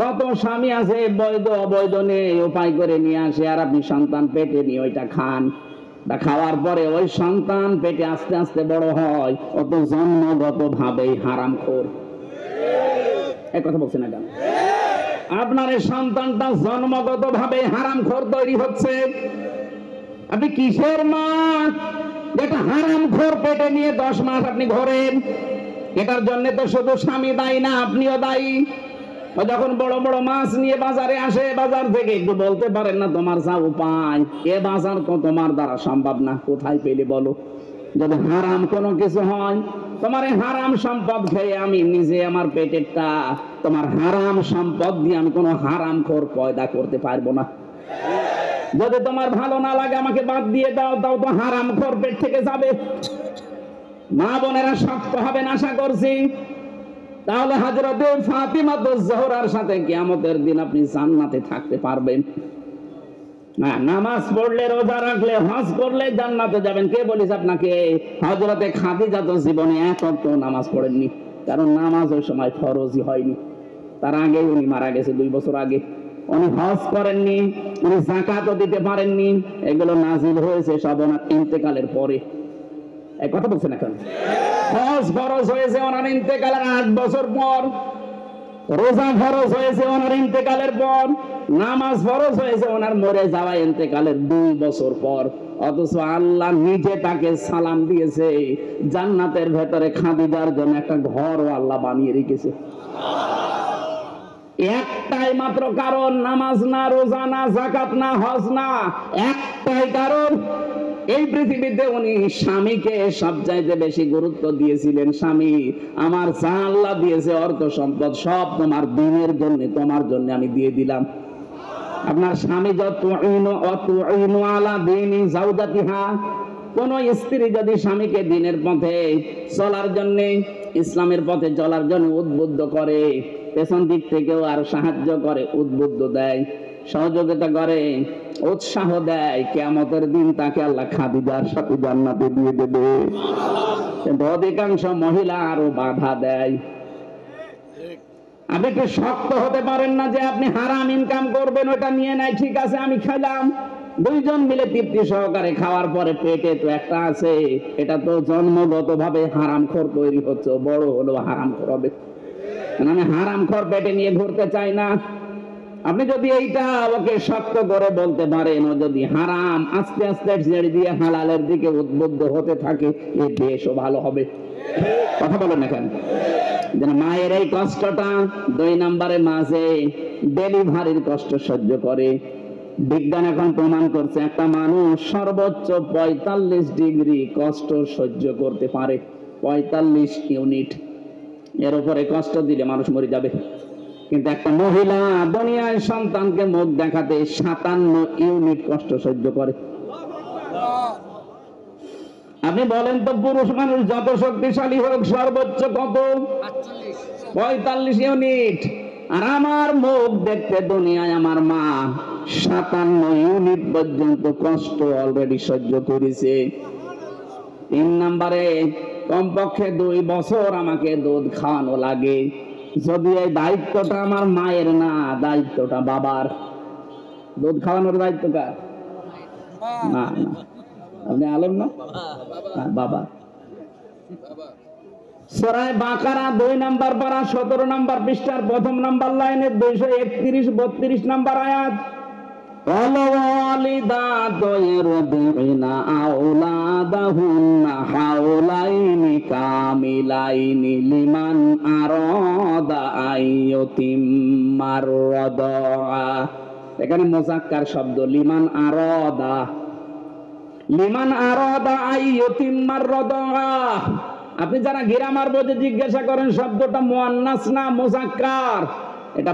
কত স্বামী আছে বৈধ অবৈধ নেই, উপায় করে নিয়ে আসে, আর আপনি সন্তান পেটে নিয়ে ওইটা খান। তা খাওয়ার পরে ওই সন্তান পেটে আস্তে আস্তে বড় হয়, অত জন্মগত ভাবেই হারামখোর। এই কথা বলছেন না কেন? আপনার এই সন্তানটা জন্মগত ভাবে হারামখোর তৈরি হচ্ছে। আপনি কিসের মা যেটা হারামখোর পেটে নিয়ে 10 মাস আপনি ঘোরেন? এটার জন্য তো শুধু স্বামী দায়ী না, আপনিও দায়ী। ও যখন বড় বড় মাছ নিয়ে বাজারে আসে, বাজার থেকে একটু বলতে পারেন না তোমার যা উপায়, এ বাজার তো তোমার দ্বারা সম্ভব না, কোথায় পেলে বলো? যদি হারাম কোনো কিছু হয়, তোমার এই হারাম সম্পদ খেয়ে আমি নিজে আমার পেটেরটা, তোমার হারাম সম্পদ দিয়ে আমি কোনো হারামখোর পয়দা করতে পারবো না। যদি তোমার ভালো না লাগে আমাকে বাদ দিয়ে দাও, তাও তো হারামখোর পেট থেকে যাবে। মা বোনেরা শক্ত হবেন আশা করছি। তাহলে হযরতে ফাতিমাতুজ জোহরার সাথে কিয়ামতের দিন আপনি জান্নাতে থাকতে পারবেন। না, নামাজ পড়লে, রোজা রাখলে, হজ করলে জান্নাতে যাবেন। কে বলিস আপনাকে? হযরতে খাদিজা তো জীবনে এক ওয়াক্ত নামাজ পড়েননি, কারণ নামাজ ওই সময় ফরজই হয়নি। তার আগে উনি মারা গেছে 2 বছর আগে। উনি হজ করেননি, উনি যাকাতও দিতে পারেননি। এগুলো নাজিল হয়েছে সব ওনার ইন্তেকালের পরে। এই কথা বলছেন এখন। হজ ফরজ হয়েছে ওনার ইন্তেকালের 8 বছর পর, রোজা ফরজ হয়েছে ওনার ইন্তেকালের পর, নামাজ ফরজ হয়েছে ওনার মরে যাওয়া ইন্তেকালের 2 বছর পর। অথচ আল্লাহ নিজে তাকে সালাম দিয়েছে, জান্নাতের ভেতরে খাদিজার জন্য একটা ঘরও আল্লাহ বানিয়ে রেখেছে। একটাই মাত্র কারণ, নামাজ না, রোজা না, যাকাত না, হজ না, একটাই কারণ। এই পৃথিবীতে উনি স্বামীকে সবচাইতে বেশি গুরুত্ব দিয়েছিলেন। স্বামী, আমার যা আল্লাহ দিয়েছে অর্থ সম্পদ সব তোমার দিনের জন্য, তোমার জন্য আমি দিয়ে দিলাম। আপনার স্বামী যতুইনু আলা দীনি যাওজাতিহা, কোন স্ত্রী যদি স্বামীকে দিনের পথে চলার জন্য, ইসলামের পথে চলার জন্য উদ্বুদ্ধ করে, পেছন দিক থেকেও আর সাহায্য করে, উদ্বুদ্ধ দেয়, সহযোগিতা করে, উৎসাহ দেয়, কিয়ামতের দিন তাকে আল্লাহ খাদিজার সাথে জান্নাতে দিয়ে দেবে। কিন্তু অধিকাংশ মহিলা আরো বাধা দেয়। আপনি একটু শক্ত হতে পারেন না যে আপনি হারাম ইনকাম করবেন, ওটা নিয়ে নাই, ঠিক আছে আমি খাইলাম, 2 জন মিলে তৃপ্তি সহকারে খাওয়ার পরে পেটে তো একটা আছে, এটা তো জন্মগত ভাবে হারামখোর তৈরি হচ্ছে, বড় হলো হারামখোর হবে। আমি হারামখোর পেটে নিয়ে ঘুরতে চাই না। আপনি যদি এইটা ওকে শক্ত করে বলতে পারেন, ও যদি হারাম আস্তে আস্তে ছেড়ে দিয়ে হালালের দিকে উদ্বুদ্ধ হতে থাকে, এই দেশও ভালো হবে। কথা বলেন না কেন? যেন মায়ের এই কষ্টটা, 2 নম্বরে মাঝে ডেলিভারির কষ্ট সহ্য করে। বিজ্ঞান এখন প্রমাণ করছে একটা মানুষ সর্বোচ্চ 45 ডিগ্রি কষ্ট সহ্য করতে পারে। 45 ইউনিট, এর উপরে কষ্ট দিলে মানুষ মরে যাবে। কিন্তু একটা মহিলা দুনিয়ায় সন্তানকে মুখ দেখাতে 57 ইউনিট কষ্ট সহ্য করে। আপনি বলেন তো, পুরুষ মানুষ যত শক্তিশালী হোক সর্বোচ্চ কত? 45 ইউনিট। আর আমার মুখ দেখতে দুনিয়ায় আমার মা 57 ইউনিট পর্যন্ত কষ্ট অলরেডি সহ্য করেছে। 3 নম্বরে কমপক্ষে 2 বছর আমাকে দুধ খাওয়ানো লাগে। যদি এই দায়িত্বটা আমার মায়ের না, দায়িত্বটা বাবার। দুধ খাওয়ানোর দায়িত্ব কার? না না, আপনি আলেম না? বাবা। সূরা বাকারা 2 নম্বর পারা 17 নম্বর পৃষ্ঠার 1ম নম্বর লাইনে 231-32 নম্বর আয়াত। والوالدات يرضعن أولادهن حولين كاملين لمن أراد أن يتم الرضاعة। এখানে মুযাক্কার শব্দ লিমান আরাদা, লিমান আরাদা আইয়ুতিম্মার রাদা। আপনি যারা গ্রামার বোঝে জিজ্ঞাসা করেন শব্দটা মুয়ান্নাস না মুযাক্কার, এটা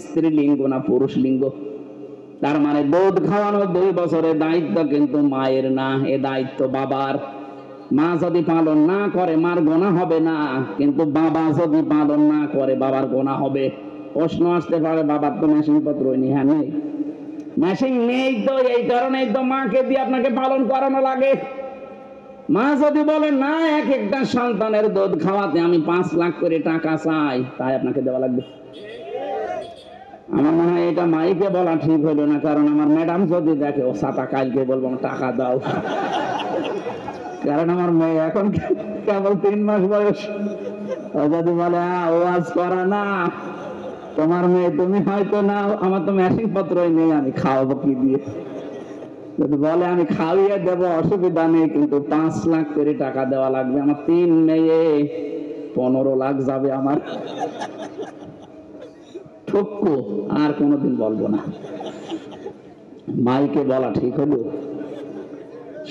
স্ত্রীলিঙ্গ না পুরুষ লিঙ্গ। তার মানে দুধ খাওয়ানো 2 বছরের দায়িত্ব কিন্তু মায়ের না, এ দায়িত্ব বাবার। মা যদি পালন না করে মার গোনা হবে না, কিন্তু বাবা যদি পালন না করে বাবার গোনা হবে। প্রশ্ন আসতে পারে বাবার তো মেশিন পত্র নেই। হ্যাঁ নেই, মেশিন নেই তো এই কারণেই তো মাকে দিয়ে আপনাকে পালন করানো লাগে। মা যদি বলে না এক একটা সন্তানের দুধ খাওয়াতে আমি 5 লাখ করে টাকা চাই, তাই আপনাকে দেওয়া লাগবে। আমার মনে হয় এটা মাইকে বলা ঠিক হলো না, কারণ আমার ম্যাডাম যদি দেখে ও সাতা কালকে বলবো টাকা দাও। কারণ আমার মেয়ে এখন কেবল 3 মাস বয়স, ও যদি বলে ওয়াজ করা না তোমার মেয়ে, তুমি হয়তো না, আমার তো মেশিন পত্রই নেই, আমি খাওয়াবো কি দিয়ে। যদি বলে আমি খাওয়িয়ে দেবো অসুবিধা নেই, কিন্তু 5 লাখ করে টাকা দেওয়া লাগবে। আমার 3 মেয়ে, 15 লাখ যাবে আমার। ঠক্কো, আর কোনোদিন বলবো না। মাইকে বলা ঠিক হলো?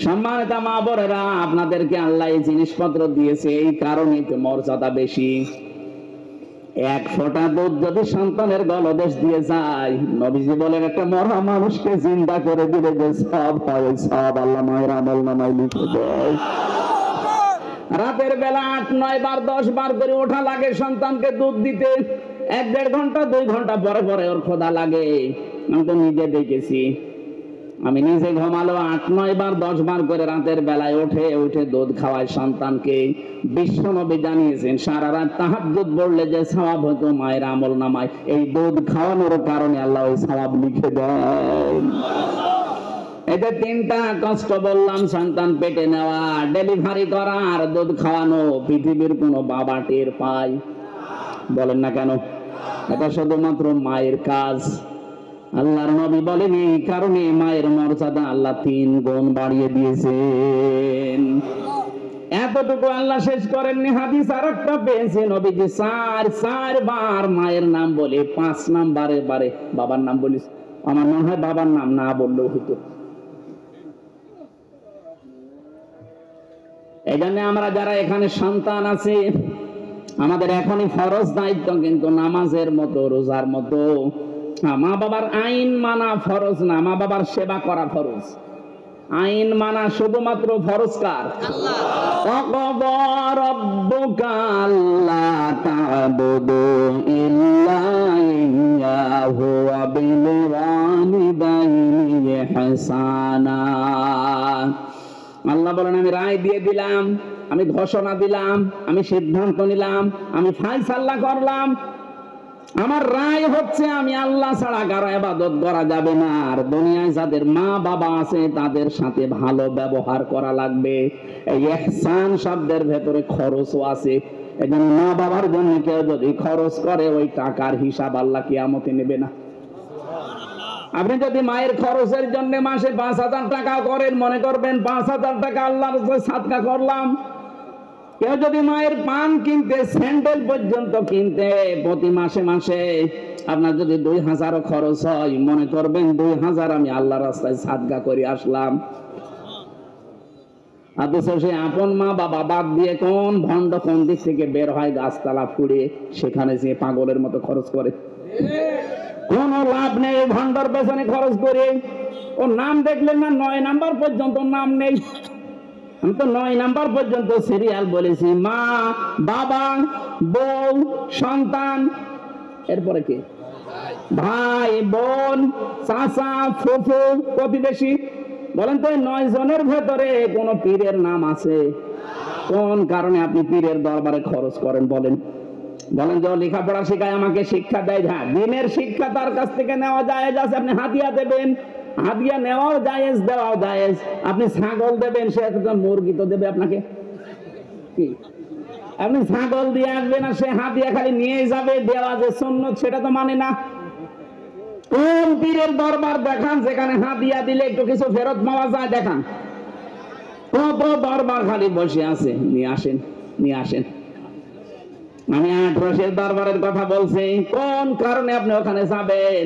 সম্মানিত মা বোনেরা, আপনাদেরকে আল্লাহ এই জিনিসপত্র দিয়েছে এই কারণেই তো মর্যাদা বেশি। 1 ফোঁটা দুধ যদি সন্তানের গলদেশ দিয়ে যায়, নবীজি বলেন একটা মরা মানুষকে জিন্দা করে দিলে যে সব হয়, সব আল্লাহ মায়ের আমল নামায় লিখে দেয়। রাতের বেলা 8-9 বার 10 বার করে ওঠা লাগে সন্তানকে দুধ দিতে। 1-1.5 ঘন্টা 2 ঘন্টা পরে পরে ওর ক্ষুধা লাগে। আমি তো নিজে দেখেছি, আমি নিজে ঘুমালো 8-9 বার 10 বার করে রাতের বেলায় উঠে উঠে দুধ খাওয়ায় সন্তানকে। বিশ্ব নবী জানিয়েছেন সারা রাত তাহাজ্জুদ পড়লে যে সওয়াব হতো মায়ের আমল নামায়, এই দুধ খাওয়ানোর কারণে আল্লাহ ওই সওয়াব লিখে দেন। এটা 3টা কষ্ট বললাম, সন্তান পেটে নেওয়া, ডেলিভারি করা আর দুধ খাওয়ানো। পৃথিবীর কোনো বাবা টের পায়? বলেন না কেন? এটা শুধুমাত্র মায়ের কাজ। আল্লাহর নবী বলেন এই কারণে মায়ের মর্যাদা আল্লাহ 3 গুণ বাড়িয়ে দিয়েছেন। এতটুকু আল্লাহ শেষ করেননি, হাদিস আরেকটা পেয়েছে, নবীজি 4 বার মায়ের নাম বলে 5 নাম্বারে বারে বাবার নাম বলিস। আমার মনে হয় বাবার নাম না বললেও হতো। এই জন্য আমরা যারা এখানে সন্তান আছে, আমাদের এখনই ফরজ দায়িত্ব কিন্তু নামাজের মতো, রোজার মতো। মা বাবার আইন মানা ফরজ না, মা বাবার সেবা করা ফরজ। আইন মানা শুধুমাত্র ফরজ কার? ওয়াকাদা রাব্বুকা আল্লা তা'বুদু ইল্লা ইয়্যাহু ওয়া বিল ওয়ালিদাইনি ইহসানা। আল্লাহ বলেন আমি রায় দিয়ে দিলাম, আমি ঘোষণা দিলাম, আমি সিদ্ধান্ত নিলাম, আমি ফায়সালা করলাম। আমার রায় হচ্ছে আমি আল্লাহ ছাড়া কারো ইবাদত করা যাবে না। আর দুনিয়ায় যাদের মা বাবা আছে তাদের সাথে ভালো ব্যবহার করা লাগবে। এই ইহসান শব্দের ভেতরে খরচও আছে। এজন্য মা বাবার জন্য কেউ যদি খরচ করে ওই টাকার হিসাব আল্লাহ কিয়ামতে নেবে না। আপনি যদি মায়ের খরচের জন্য মাসে 5,000 টাকা করেন, মনে করবেন 5,000 টাকা আল্লাহর রাস্তায় সাদকা করলাম। কেউ যদি মায়ের পান কিনতে, স্যান্ডেল পর্যন্ত কিনতে প্রতি মাসে মাসে আপনার যদি 2,000 খরচ হয়, মনে করবেন 2,000 আমি আল্লাহর রাস্তায় সাদকা করে আসলাম। অথচ সে আপন মা বাবা বাদ দিয়ে কোন ভণ্ড কোন দিক থেকে বের হয় গাছতলা ফুড়ে, সেখানে যে পাগলের মতো খরচ করে। কোন লাভ নেই ভণ্ডর পেছনে খরচ করে। ও নাম দেখলেন না 9 নাম্বার পর্যন্ত নাম নেই। আমি তো 9 নাম্বার পর্যন্ত সিরিয়াল বলেছি, মা বাবা বউ সন্তান, এরপরে কি ভাই বোন চাচা ফুফু প্রতিবেশী। বলেন তো 9 জনের ভেতরে কোন পীরের নাম আছে? কোন কারণে আপনি পীরের দরবারে খরচ করেন? বলেন বলেন যে লেখাপড়া শেখায়, আমাকে শিক্ষা দেয়। হ্যাঁ, দিনের শিক্ষা তার কাছ থেকে নেওয়া জায়েজ আছে। আপনি হাদিয়া দেবেন, হাদিয়া নেওয়াও জায়েজ, দেওয়াও জায়েজ। আপনি ছাগল দেবেন, সে একটা মুরগি তো দেবে আপনাকে। কি আপনি ছাগল দিয়ে আসবেন আর সে হাদিয়া খালি নিয়ে যাবে, দেওয়া যে সুন্নত সেটা তো মানে না। কোন পীরের দরবার দেখান যেখানে হাদিয়া দিলে একটু কিছু ফেরত পাওয়া যায়? দেখান। কত দরবার খালি বসে আছে, নিয়ে আসেন, নিয়ে আসেন। আমি 8 রসের দরবারের কথা বলছি। কোন কারণে আপনি ওখানে যাবেন?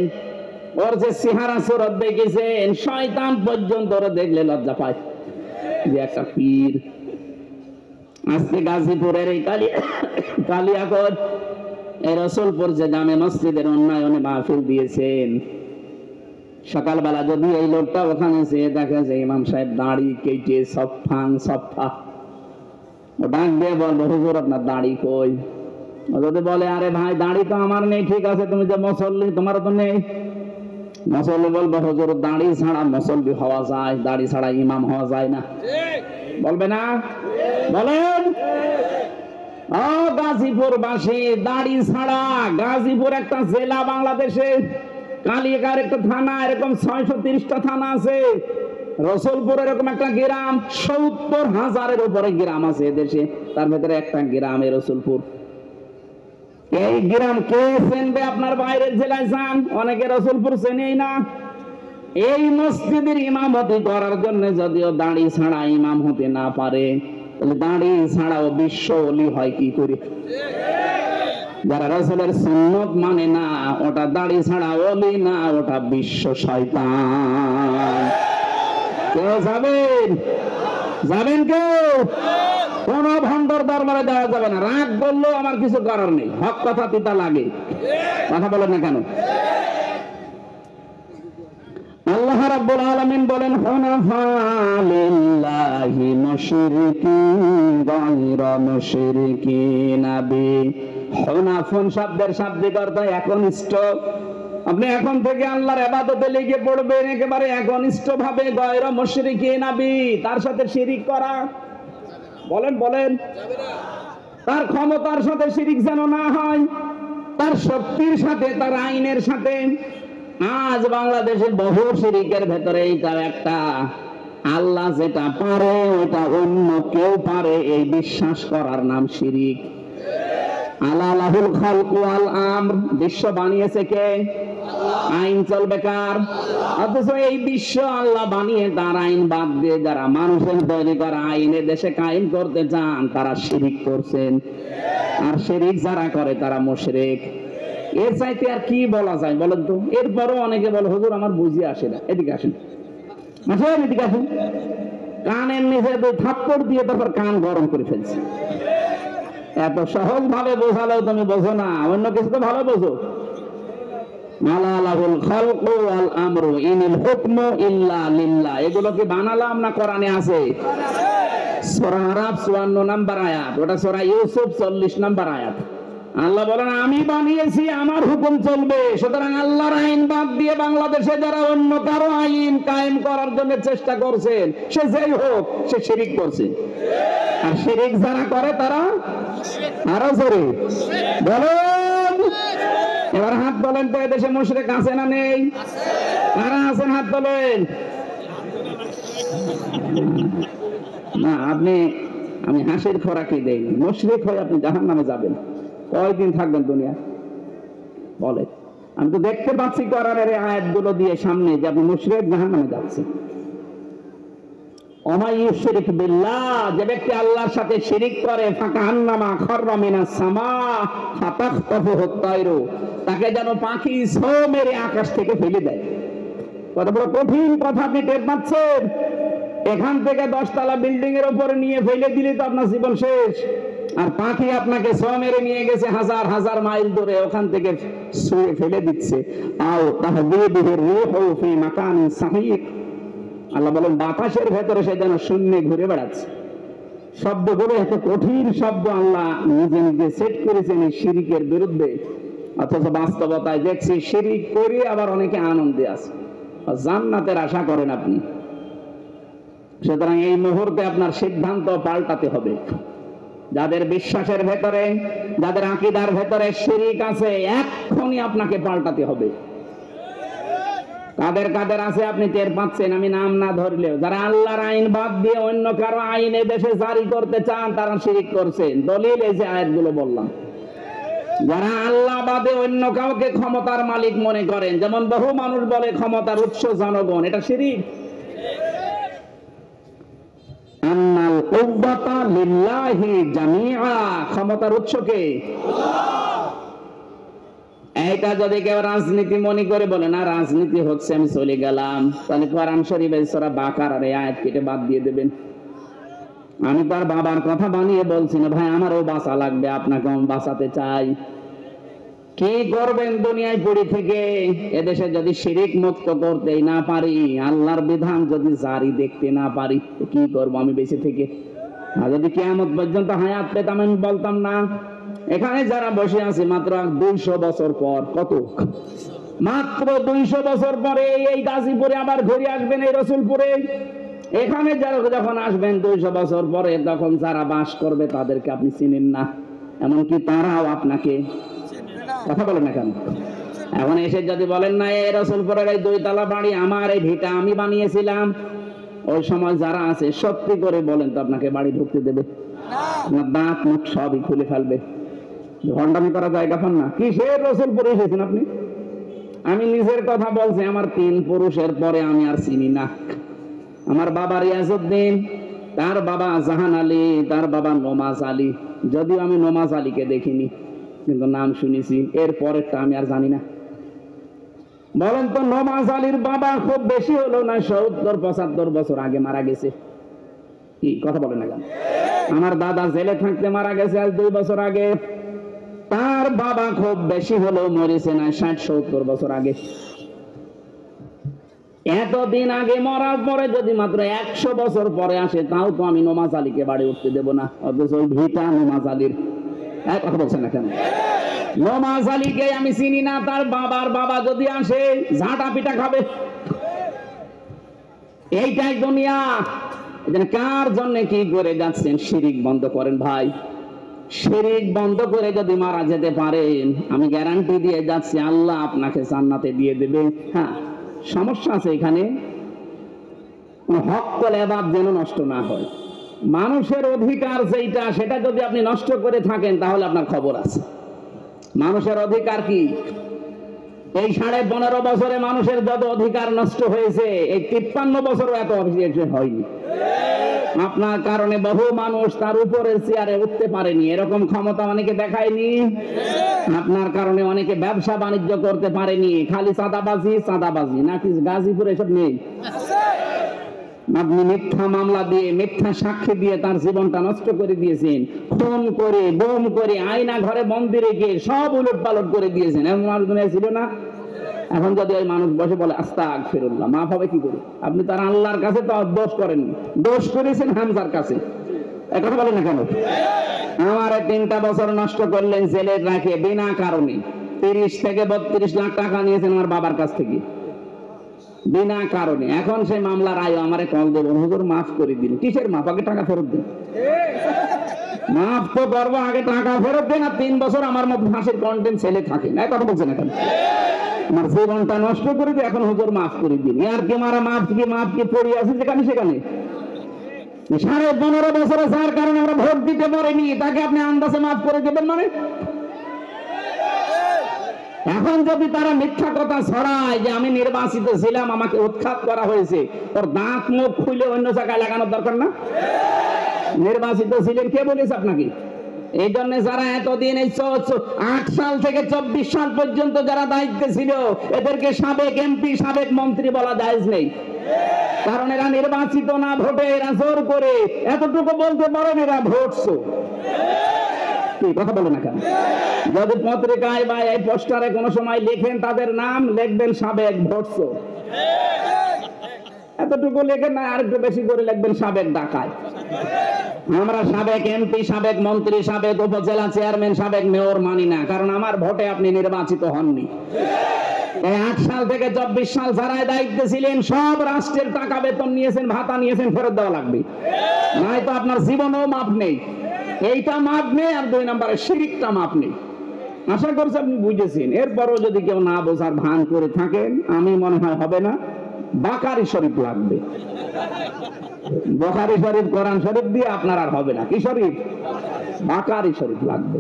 ওর যে চেহারা সুরত দেখেছেন, শয়তান পর্যন্ত ওরা দেখলে লজ্জা পায় যে একটা পীর। আজকে গাজীপুরের এই কালিয়াকোট এই রসুলপুর যে জামে মসজিদের উন্নয়নে মাহফিল দিয়েছেন, সকালবেলা যদি এই লোকটা ওখানে যেয়ে দেখে যে ইমাম সাহেব দাড়ি কেটে সফা, ও ডাক দিয়ে বলবো, হুজুর আপনার দাড়ি কই? ও যদি বলে, আরে ভাই দাড়ি তো আমার নেই, ঠিক আছে, তুমি যে মুসল্লি তোমারও তো নেই। মুসল্লি বলবো, হুজুর দাড়ি ছাড়া মুসল্লি হওয়া যায়, দাড়ি ছাড়া ইমাম হওয়া যায় না। বলবে না? বলেন। ও গাজীপুর বাসী, দাড়ি ছাড়া গাজীপুর একটা জেলা বাংলাদেশে, কালিয়াকার একটা থানা, এরকম 630টা থানা আছে। রসুলপুর এরকম একটা গ্রাম, 70,000-এর উপরে গ্রাম আছে এদেশে, তার ভেতরে একটা গ্রামে রসুলপুর। এই গ্রাম কে চেনবে? আপনার বাইরের জেলায় যান, অনেকে রসুলপুর চেনেই না। এই মসজিদের ইমামতি করার জন্য যদিও দাড়ি ছাড়া ইমাম হতে না পারে, তাহলে দাড়ি ছাড়াও বিশ্ব ওলি হয় কি করে? যারা রাসূলের সুন্নত মানে না, ওটা দাড়ি ছাড়া ওলি না, ওটা বিশ্ব শয়তান। কেউ যাবেন? যাবেন কেউ? কোন ভণ্ডর দরবারে দেওয়া যাবে না। রাগ বললেও আমার কিছু করার নেই, হক কথা তিতা লাগে। কথা বলেন না কেন? আল্লাহ রাব্বুল আলামিন বলেন, হুনাফা লিল্লাহি মুশরিকিন গায়রা মুশরিকিন বি। হুনাফুন শব্দের শাব্দিক অর্থ একনিষ্ঠ। আপনি এখন থেকে আল্লাহর ইবাদতে লেগে পড়বেন একেবারে একনিষ্ঠ ভাবে, গায়রা মুশরিকিন বি, তার সাথে শিরিক করা। বলেন বলেন, তার ক্ষমতার সাথে শিরিক যেন না হয়, তার শক্তির সাথে, তার আইনের সাথে। আজ বাংলাদেশে বহু শিরিকের ভেতরে এইটা একটা, আল্লাহ যেটা পারে ওটা অন্য কেউ পারে, এই বিশ্বাস করার নাম শিরিক। আলাহুল খালকু ওয়াল আমর, বিশ্ব বানিয়েছে কে? আইন চলবে কার? অথচ এই বিশ্ব আল্লাহ বানিয়ে তার আইন বাদ দিয়ে যারা মানুষের তৈরি করা আইনে দেশে কায়েম করতে চান, তারা শিরিক করছেন। আর শিরিক যারা করে তারা মুশরিক। এর চাইতে আর কি বলা যায় বলেন তো? এরপরও অনেকে বলে, হুজুর আমার বুঝে আসে না। এদিকে আসেন, আসেন, এদিকে আসেন। কানের নিচে থাপ্পড় দিয়ে তারপর কান গরম করে ফেলছে। এত সহজ ভাবে বোঝালেও তুমি বোঝো না, অন্য কিছু তো ভালো বোঝো। আলাহুল খালকু ওয়াল আমরু ইনিল হুকমু ইল্লা লিল্লাহ, এগুলো কি বানালাম না কোরআনে আছে? সূরা আরাফ 54 নম্বর আয়াত, ওটা সূরা ইউসুফ 40 নম্বর আয়াত। আল্লাহ বলেন, আমি বানিয়েছি, আমার হুকুম চলবে। সুতরাং আল্লাহর আইন বাদ দিয়ে বাংলাদেশে যারা অন্য কারো আইন কায়েম করার জন্য চেষ্টা করছেন, সে যেই হোক, সে শিরিক করছে। আর শিরিক যারা করে তারা আরো জোরে বলেন। এবার হাত বলেন তো, এদেশে মুশরিক আছে না নেই? কারা আছেন হাত বলেন? না, আমি হাসির খোরাকি দেই। মুশরিক হয়ে আপনি জাহান্নামে যাবেন। কয়দিন থাকবেন দুনিয়া? বলে, আমি তো দেখতে পাচ্ছি কোরআনের এই আয়াতগুলো দিয়ে সামনে যে আপনি মুশরিক, জাহান্নামে যাচ্ছেন। ওমাই ইউশরিক বিল্লাহ, যে ব্যক্তি আল্লাহর সাথে শিরিক করে, ফাকান্নামা খাররা মিনাস সামা ফাতাখতাফুহু আত-তায়রু, তাকে যেন পাখি ছো মেরে আকাশ থেকে ফেলে দেয়। কত বড় কঠিন কথা আপনি টের পাচ্ছেন? এখান থেকে 10 তলা বিল্ডিং এর উপরে নিয়ে ফেলে দিলে তো আপনার জীবন শেষ। আর পাখি আপনাকে ছো মেরে নিয়ে গেছে হাজার হাজার মাইল দূরে, ওখান থেকে ছুঁড়ে ফেলে দিচ্ছে। আও তাহদিবিহির রূহু ফি মাকানিন সাহিক, আল্লাহ বলেন বাতাসের ভেতরে সে যেন শূন্যে ঘুরে বেড়াচ্ছে। শব্দগুলো এত কঠিন শব্দ আল্লাহ নিজে নিজে সেট করেছেন এই শিরিকের বিরুদ্ধে, অথচ বাস্তবতায় দেখছি শিরিক করে আবার অনেকে আনন্দে আছে, জান্নাতের আশা করেন আপনি। সুতরাং এই মুহূর্তে আপনার সিদ্ধান্ত পাল্টাতে হবে। যাদের বিশ্বাসের ভেতরে, যাদের আকীদার ভেতরে শিরিক আছে, এক্ষুনি আপনাকে পাল্টাতে হবে। কাদের কাদের আছে আপনি টের পাচ্ছেন, আমি নাম না ধরলেও। যারা আল্লাহর আইন বাদ দিয়ে অন্য কারো আইন দেশে জারি করতে চান, তারা শিরিক করছেন। দলিল এই যে আয়াতগুলো বললাম। যারা আল্লাহ বাদে অন্য কাউকে ক্ষমতার মালিক মনে করেন, যেমন বহু মানুষ বলে ক্ষমতার উৎস জনগণ, এটা শিরক। আন্নাল কুওয়াতা লিল্লাহি জামিআ, ক্ষমতার উৎস কে? এইটা যদি কেউ রাজনীতি মনে করে বলে না রাজনীতি হচ্ছে আমি চলে গেলাম, তাহলে কোরআন শরীফের সূরা বাকারার এই আয়াত কেটে বাদ দিয়ে দেবেন। আমি তার বাবার কথা বানিয়ে বলছি না ভাই, আমারও বাঁচা লাগবে, আপনাকে আমি বাঁচাতে চাই। কি করবেন দুনিয়ায় পড়ে থেকে? এদেশে যদি শিরিক মুক্ত করতেই না পারি, আল্লাহর বিধান যদি জারি দেখতে না পারি, তো কি করবো আমি বেঁচে থেকে? আর যদি কিয়ামত পর্যন্ত হায়াত পেতাম আমি বলতাম না। এখানে যারা বসে আছে মাত্র 200 বছর পর, কত মাত্র 200 বছর পরে এই গাজীপুরে আবার ঘুরে আসবেন, এই রসুলপুরে। এখানে যারা যখন আসবেন 200 বছর পরে, তখন যারা বাস করবে তাদেরকে আপনি চিনেন না, এমনকি তারাও আপনাকে কথা বলেন না কেন? এখন এসে যদি বলেন না এই রসুলপুরের এই 2 তলা বাড়ি আমার, এই ভিটা আমি বানিয়েছিলাম, ওই সময় যারা আছে সত্যি করে বলেন তো আপনাকে বাড়ি ঢুকতে দেবে? আপনার দাঁত মুখ সবই খুলে ফেলবে। ভণ্ডামি করা জায়গা পান না। কিসের রসুলপুরে এসেছেন আপনি? আমি নিজের কথা বলছি, আমার 3 পুরুষের পরে আমি আর চিনি না। আমার বাবা রিয়াজউদ্দিন, তার বাবা জাহান আলী, তার বাবা নমাজ আলী। যদিও আমি নমাজ আলীকে দেখিনি, কিন্তু নাম শুনেছি। এর পরেরটা আমি আর জানি না। বলেন তো নমাজ আলীর বাবা খুব বেশি হলো না 70-75 বছর আগে মারা গেছে? কি কথা বলেন না কেন? আমার দাদা জেলে থাকতে মারা গেছে আজ 2 বছর আগে। তার বাবা খুব বেশি হলো মরেছে না 60-70 বছর আগে। এতদিন আগে মরার পরে যদি মাত্র 100 বছর পরে আসে, তাও তো আমি নমাজ আলীকে বাড়ি উঠতে দেব না। অথচ ওই ভিটা নমাজ আলীর। কথা বলছেন না কেন? নমাজ আলীকে আমি চিনি না, তার বাবার বাবা যদি আসে ঝাঁটা পিটা খাবে। এইটাই দুনিয়া। কার জন্য কি করে যাচ্ছেন? শিরিক বন্ধ করেন ভাই। শিরিক বন্ধ করে যদি মারা যেতে পারেন, আমি গ্যারান্টি দিয়ে যাচ্ছি আল্লাহ আপনাকে জান্নাতে দিয়ে দেবে। হ্যাঁ, সমস্যা আছে এখানে, হক এবাদ যেন নষ্ট না হয়। মানুষের অধিকার যেটা, সেটা যদি আপনি নষ্ট করে থাকেন তাহলে আপনার খবর আছে। মানুষের অধিকার কি? এই 15.5 বছরে মানুষের যত অধিকার নষ্ট হয়েছে, এই 53 বছরও এত অধিকার হয়নি। আপনার কারণে বহু মানুষ তার উপরের চেয়ারে উঠতে পারেনি, এরকম ক্ষমতা অনেকে দেখায়নি। আপনার কারণে অনেকে ব্যবসা বাণিজ্য করতে পারেনি, খালি চাঁদাবাজি। নাকি গাজীপুরে এসব নেই? আপনি মিথ্যা মামলা দিয়ে, মিথ্যা সাক্ষী দিয়ে তার জীবনটা নষ্ট করে দিয়েছেন। খুন করে, গুম করে, আয়না ঘরে বন্দি রেখে সব উলটপালট করে দিয়েছেন। এমন মানুষ দুনিয়ায় ছিল না? এখন যদি ওই মানুষ বসে বলে আস্তাগফিরুল্লাহ, মাফ হবে কি করে? আপনি তার আল্লাহর কাছে তো দোষ করেননি, দোষ করেছেন হামজার কাছে। কথা বলেন না কেন? আমার 3টা বছর নষ্ট করলেন জেলে রাখে বিনা কারণে। 30 থেকে 32 লাখ টাকা নিয়েছেন আমার বাবার কাছ থেকে বিনা কারণে। এখন সেই মামলার আয় আমারে কল দেব, হুজুর মাফ করে দিন। কিসের মাফ? আগে টাকা ফেরত দিন। মাফ তো করবো, আগে টাকা ফেরত দেন। আর 3 বছর আমার মতো ফাঁসির কন্টেন্ট ছেলে থাকে না। কথা বলছেন এখন? আমার জীবনটা নষ্ট করে দিয়ে এখন হুজুর মাফ করে দিন। আর কি মারা মাফ কি পড়ে আছে যেখানে সেখানে। 15.5 বছরে যার কারণে আমরা ভোট দিতে পারিনি, তাকে আপনি আন্দাজে মাফ করে দেবেন মানে? এখন যদি তারা মিথ্যা কথা ছড়ায় যে আমি নির্বাচিত ছিলাম, আমাকে উৎখাত করা হয়েছে, ওর দাঁত মুখ খুলে অন্য জায়গায় লাগানোর দরকার না? নির্বাচিত ছিলেন কে বলেছে আপনাকে? এই জন্য যারা এতদিন এই 8 সাল থেকে 24 সাল পর্যন্ত যারা দায়িত্বে ছিল, এদেরকে সাবেক এমপি, সাবেক মন্ত্রী বলা জায়েজ নেই। কারণ এরা নির্বাচিত না, ভোটে এরা জোর করে। এতটুকু বলতে পারেন এরা ভোটছো। কথা বলে না কেন? যদি পত্রিকায় বা এই পোস্টারে কোনো সময় লেখেন তাদের নাম, লিখবেন সাবেক ভোটছো। এতটুকু লেখেন না, আরেকটু বেশি করে লিখবেন সাবেক ডাকাত। আমরা সাবেক এমপি, সাবেক মন্ত্রী, সাবেক উপজেলা চেয়ারম্যান, সাবেক মেয়র মানি না, কারণ আমার ভোটে আপনি নির্বাচিত হননি। 8 সাল থেকে 24 সাল যারা দায়িত্বে ছিলেন, সব রাষ্ট্রের টাকা বেতন নিয়েছেন, ভাতা নিয়েছেন, ফেরত দেওয়া লাগবে, নয়তো আপনার জীবনেও মাপ নেই। এইটা মাপ নেই, আর 2 নম্বরে শিরিকটা মাপ নেই। আশা করছি আপনি বুঝেছেন। এরপরও যদি কেউ না বোঝার ভান করে থাকেন, আমি মনে হয় হবে না, বাকারি শরীফ লাগবে। বুখারী শরীফ, কোরআন শরীফ দিয়ে আপনার আর হবে না। কি শরীফ? বাকারি শরীফ লাগবে।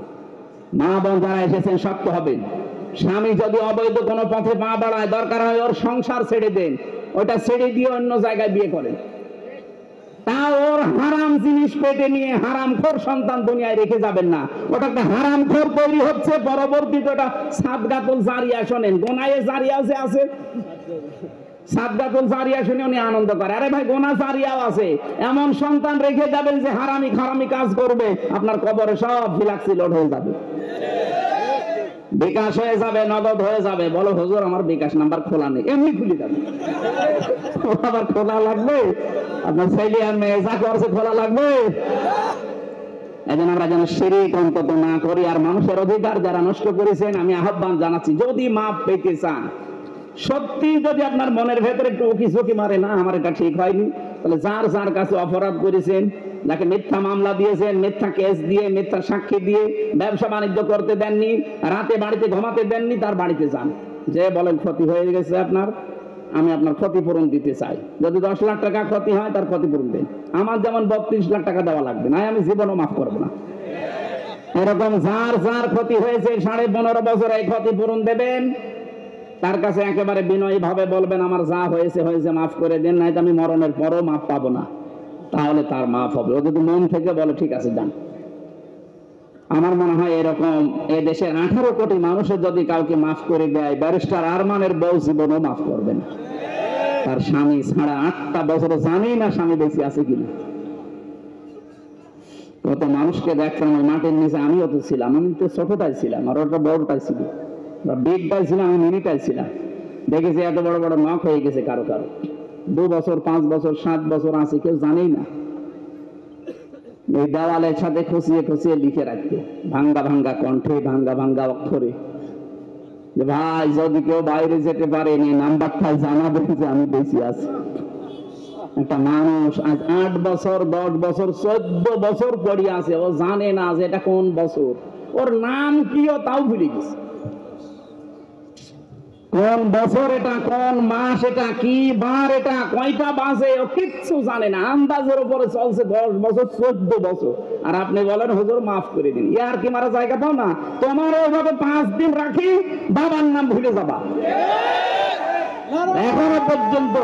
মা বোন যারা এসেছেন শক্ত হবেন। স্বামী যদি অবৈধ কোনো পথে পা বাড়ায়, দরকার হয় ওর সংসার ছেড়ে দেন, ওটা ছেড়ে দিয়ে অন্য জায়গায় বিয়ে করেন। তা ওর হারাম জিনিস পেটে নিয়ে হারামখোর সন্তান দুনিয়ায় রেখে যাবেন না। ওটা একটা হারামখোর তৈরি হচ্ছে, পরবর্তীতে ওটা সাদগাতুল জারিয়া। শোনেন, গোনায়ে জারিয়া যে আছে, সাদগাতুল জারিয়া শুনে উনি আনন্দ করে। আরে ভাই, গোনা জারিয়াও আছে। এমন সন্তান রেখে যাবেন যে হারামি খারামি কাজ করবে, আপনার কবরে সব ফিলাক্সি লোড হয়ে যাবে, বিকাশ হয়ে যাবে, নগদ হয়ে যাবে। বলো হুজুর আমার বিকাশ নাম্বার খোলা নেই, এমনি খুলে যাবে। আবার খোলা লাগবে, আপনার ছেলে আর মেয়ে যা করছে খোলা লাগবে। এখন আমরা যেন শিরক অন্তত না করি। আর মানুষের অধিকার যারা নষ্ট করেছেন, আমি আহ্বান জানাচ্ছি, যদি মাপ পেতে চান, সত্যি যদি আপনার মনের ভেতরে একটু উকি মারে, না আমার এটা ঠিক হয়নি, তাহলে যার যার কাছে অপরাধ করেছেন, যাকে মিথ্যা মামলা দিয়েছেন, মিথ্যা কেস দিয়ে, মিথ্যা সাক্ষী দিয়ে ব্যবসা বাণিজ্য করতে দেননি, রাতে বাড়িতে ঘুমাতে দেননি, তার বাড়িতে যান, যে বলেন ক্ষতি হয়ে গেছে আপনার, আমি আপনার ক্ষতিপূরণ দিতে চাই। যদি 10 লাখ টাকা ক্ষতি হয়, তার ক্ষতিপূরণ দেন। আমার যেমন 32 লাখ টাকা দেওয়া লাগবে না, আমি জীবনও মাফ করবো না। এরকম যার যার ক্ষতি হয়েছে 15.5 বছর এই ক্ষতিপূরণ দেবেন। তার কাছে একেবারে বিনয়ী ভাবে বলবেন, আমার যা হয়েছে হয়েছে, মাফ করে দেন, নাই তো আমি মরণের পরও মাফ পাবো না। তাহলে তার মাফ হবে। ও যদি মন থেকে বলে ঠিক আছে যান। আমার মনে হয় এরকম এই দেশের 18 কোটি মানুষের যদি কাউকে মাফ করে দেয়, ব্যারিস্টার আরমানের বউ জীবনও মাফ করবে না। তার স্বামী ছাড়া 8টা বছর জানি না স্বামী বেশি আছে কিনা। কত মানুষকে দেখলাম ওই মাটির নিচে, আমিও তো ছিলাম, আমি তো ছোটটাই ছিলাম, আর ওটা বড়টাই ছিল, বিগটাই ছিলাম, আমি মিনিটাই ছিলাম। দেখেছি এত বড় বড় নখ হয়ে গেছে কারো কারো, 2 বছর 5 বছর 7 বছর আছে, কেউ জানেই না। এই দেওয়ালের সাথে খুঁচিয়ে খুঁচিয়ে লিখে রাখতো ভাঙ্গা ভাঙ্গা কণ্ঠে, ভাঙ্গা ভাঙ্গা অক্ষরে, যে ভাই যদি কেউ বাইরে যেতে পারে নাম্বারটা জানাবেন যে আমি বেশি আছি। একটা মানুষ আজ 8 বছর 10 বছর 14 বছর পড়ে আছে, ও জানে না যে এটা কোন বছর, ওর নাম কি ও তাও ভুলে গেছে। কোন বছর এটা, কোন মাস এটা, কি বার এটা, কয়টা বাজে, ও কিচ্ছু জানে না। আন্দাজের উপরে চলছে 10 বছর 14 বছর, আর আপনি বলেন হুজুর মাফ করে দিন। ইয়ার কি মারা জায়গা পাও না? তোমার ওইভাবে 5 দিন রাখি, বাবার নাম ভুলে যাবা। এখনো পর্যন্ত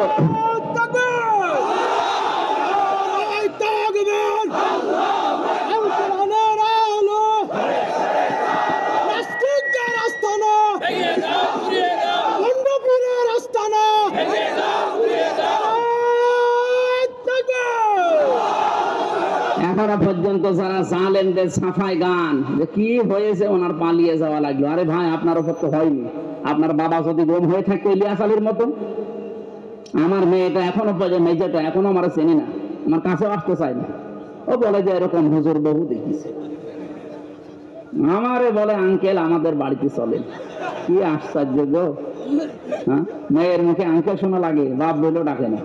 এখনো পর্যন্ত যারা জালেমদের সাফাই গান, যে কি হয়েছে ওনার পালিয়ে যাওয়া লাগলো। আরে ভাই, আপনার উপর তো হয়নি। আপনার বাবা যদি গুম হয়ে থাকে ইলিয়াস আলীর মতো, আমার মেয়েটা এখনো পর্যন্ত, মেয়েটা এখনো আমার চেনে না, আমার কাছে আসতে চায় না। ও বলে যে এরকম হুজুর বহু দেখিছে। আমারে বলে আঙ্কেল আমাদের বাড়িতে চলেন। কি আশ্চর্য গো, হ্যাঁ, মেয়ের মুখে আঙ্কেল শোনা লাগে, বাপ বলেও ডাকে না।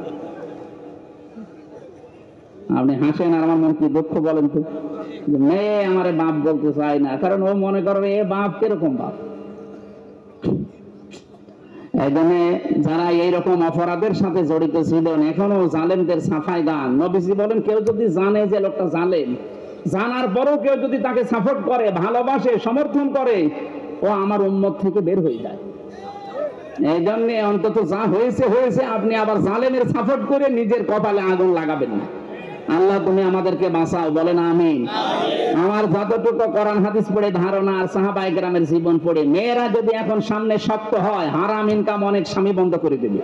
আপনি হাসেন, আর আমার মন কি দুঃখ বলেন তো, মেয়ে আমারে বাপ বলতে চায় না, কারণ ও মনে করবে এ বাপ কিরকম বাপ। এই জন্য যারা এইরকম অপরাধের সাথে জড়িত ছিলেন, এখনো জালেমদের সাফাই গান। নবীজি বলেন, কেউ যদি জানে যে লোকটা জালেম, জানার পরও কেউ যদি তাকে সাপোর্ট করে, ভালোবাসে, সমর্থন করে, ও আমার উম্মত থেকে বের হয়ে যায়। এই জন্য অন্তত যা হয়েছে হয়েছে, আপনি আবার জালেমের সাপোর্ট করে নিজের কপালে আগুন লাগাবেন না। আল্লাহ তুমি আমাদেরকে বাঁচাও, বলেন আমিন। আমার যতটুকু কোরআন হাদিস পড়ে ধারণা আর সাহাবায়ে কেরামের জীবন পড়ে, মেয়েরা যদি এখন সামনে শক্ত হয়, হারাম ইনকাম অনেক স্বামী বন্ধ করে দেবে।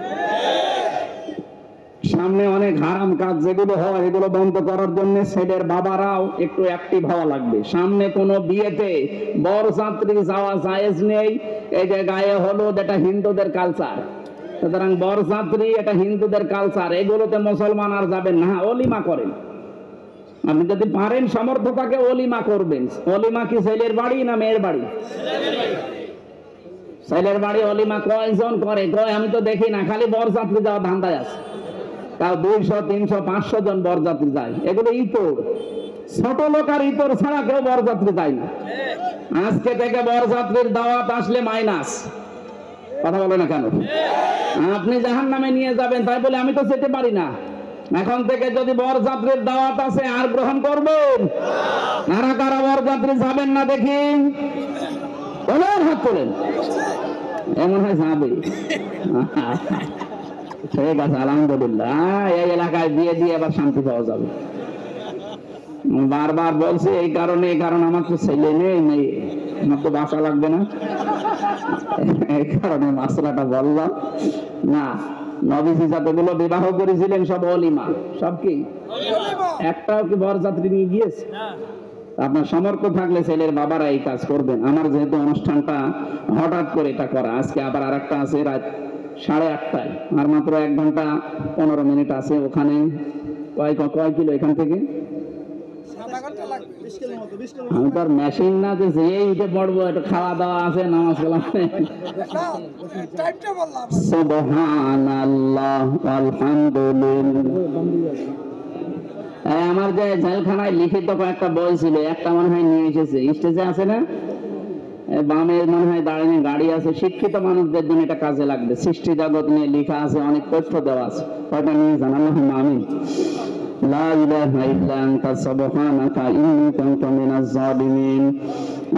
সামনে অনেক হারাম কাজ যেগুলো হয়, এগুলো বন্ধ করার জন্য ছেলের বাবারাও একটু অ্যাক্টিভ হওয়া লাগবে। সামনে কোনো বিয়েতে বরযাত্রী যাওয়া জায়েজ নেই। এই যে গায়ে হলুদ, এটা হিন্দুদের কালচার, সুতরাং বরযাত্রী এটা হিন্দুদের কালচার, এগুলোতে মুসলমান আর যাবেন না। অলিমা করেন, আপনি যদি পারেন সমর্থতাকে অলিমা করবেন। অলিমা কি ছেলের বাড়ি না মেয়ের বাড়ি? ছেলের বাড়ি অলিমা কয়জন করে? কয় আমি তো দেখি না, খালি বরযাত্রী যাওয়া ধান্দায় আছে। তাও 200, 300, 500 জন বরযাত্রী যায়। এগুলো ইতর, ছোট লোক আর ইতর ছাড়া কেউ বরযাত্রী যায় না। আজকে থেকে বরযাত্রীর দাওয়াত আসলে মাইনাস। কথা বলে না কেন? আপনি জাহান্নামে নিয়ে যাবেন, তাই বলে আমি তো যেতে পারি না। এখন থেকে যদি বরযাত্রীর দাওয়াত আছে আর গ্রহণ করবেন? কারা কারা বরযাত্রী যাবেন না দেখি? ওনার হাত তোলেন। এমন হয় যাবে। ঠিক আছে, আলহামদুলিল্লাহ। এই এলাকায় দিয়ে দিয়ে এবার শান্তি পাওয়া যাবে। বারবার বলছে এই কারণে, কারণ আমার তো ছেলে নেই, আমার তো বাসা লাগবে না, এই কারণে মাসলাটা বললাম। না, নবীজি যতগুলো বিবাহ করেছিলেন সব অলিমা, সব কি একটাও কি বরযাত্রী নিয়ে গিয়েছে? আপনার সামর্থ্য থাকলে ছেলের বাবারা এই কাজ করবেন। আমার যেহেতু অনুষ্ঠানটা হঠাৎ করে এটা করা, আজকে আবার আরেকটা আছে রাত 8:30টায়, আর মাত্র 1 ঘন্টা 15 মিনিট আছে। ওখানে কয় কিলো এখান থেকে? আমি তো আর মেশিন না যে যেই উঠে পড়বো, একটু খাওয়া দাওয়া আছে, নামাজ কালাম। সুবহানাল্লাহ, আলহামদুলিল্লাহ। আমার যে জেলখানায় লিখিত কয়েকটা বই ছিল, একটা মনে হয় নিয়ে এসেছে, স্টেজে আছে না, বামে মনে হয় দাঁড়িয়ে গাড়ি আছে। শিক্ষিত মানুষদের জন্য এটা কাজে লাগবে। সৃষ্টি জগৎ নিয়ে লেখা আছে, অনেক তথ্য দেওয়া আছে, ওটা নিয়ে যান। আল্লাহুম্মা আমিন। লা ইলাহা ইল্লা আনতা সুবহানাকা ইন্নী কুনতু মিনাজ জালিমিন।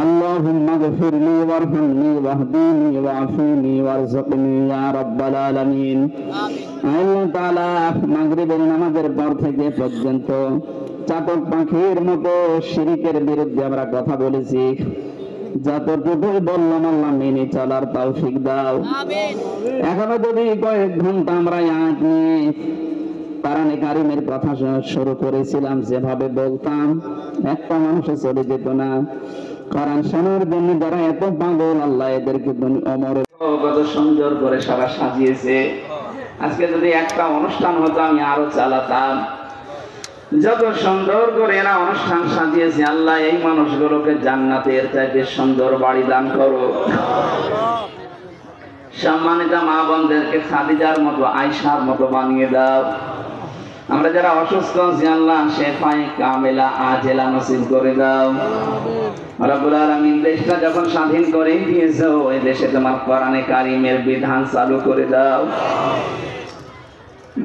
আল্লাহুম্মা গফিরলি ওয়ারহামনি ওয়াহদিনি ওয়াআফিনি ওয়ারযুকনি ইয়া রাব্বাল আলামিন। আল্লাহ তাআলা মাগরিবের নামাজের পর থেকে পর্যন্ত চাতক পাখির মতো শিরকের বিরুদ্ধে আমরা কথা বলেছি। যতটুকু বললাম আল্লাহ মেনে চলার তৌফিক দাও। এখনো যদি কয়েক ঘন্টা আমরা আয়াত নিয়ে কোরআনে কারিমের কথা শুরু করেছিলাম, যেভাবে বলতাম একটা মানুষে চলে যেত না। কোরআন শোনার জন্য যারা এত পাগল, আল্লাহ এদেরকে অমরের কত সুন্দর করে সবাই সাজিয়েছে। আজকে যদি একটা অনুষ্ঠান হতো আমি আরো চালাতাম। যত সুন্দর করে এরা অনুষ্ঠান সাজিয়েছে, আল্লাহ এই মানুষগুলোকে জান্নাতের চাইতে সুন্দর বাড়ি দান করো। সম্মানিত মা বোনদেরকে খাদিজার মতো, আয়েশার মতো বানিয়ে দাও। আমরা যারা অসুস্থ আছি, আল্লাহ শেফায়ে কামেলা আজেলা নসিব করে দাও। রব্বুল আলামিন দেশটা যখন স্বাধীন করে দিয়েছো, এই দেশে তোমার কোরআনে কারিমের বিধান চালু করে দাও।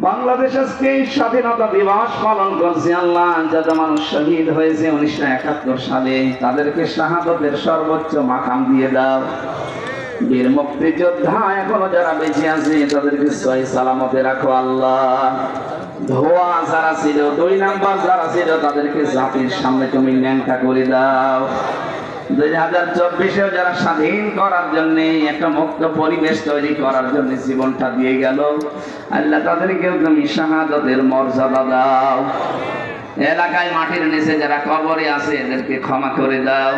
বাংলাদেশ আজকে স্বাধীনতা দিবস পালন করছে। আল্লাহ যত মানুষ শহীদ হয়েছে 1971 সালে, তাদেরকে শাহাদাতের সর্বোচ্চ মাকাম দিয়ে দাও। বীর মুক্তিযোদ্ধা এখনো যারা বেঁচে আছে, তাদেরকে সহি সালামতে রাখো আল্লাহ। ধোয়া যারা ছিল, 2 নাম্বার যারা ছিল, তাদেরকে জাতির সামনে তুমি ন্যাংটা করে দাও। 2024-এও যারা স্বাধীন করার জন্য, একটা মুক্ত পরিবেশ তৈরি করার জন্য জীবনটা দিয়ে গেল, আল্লাহ তাদেরকেও তুমি শাহাদাতের মর্যাদা দাও। এলাকায় মাটির নিচে যারা কবরে আছে, এদেরকে ক্ষমা করে দাও।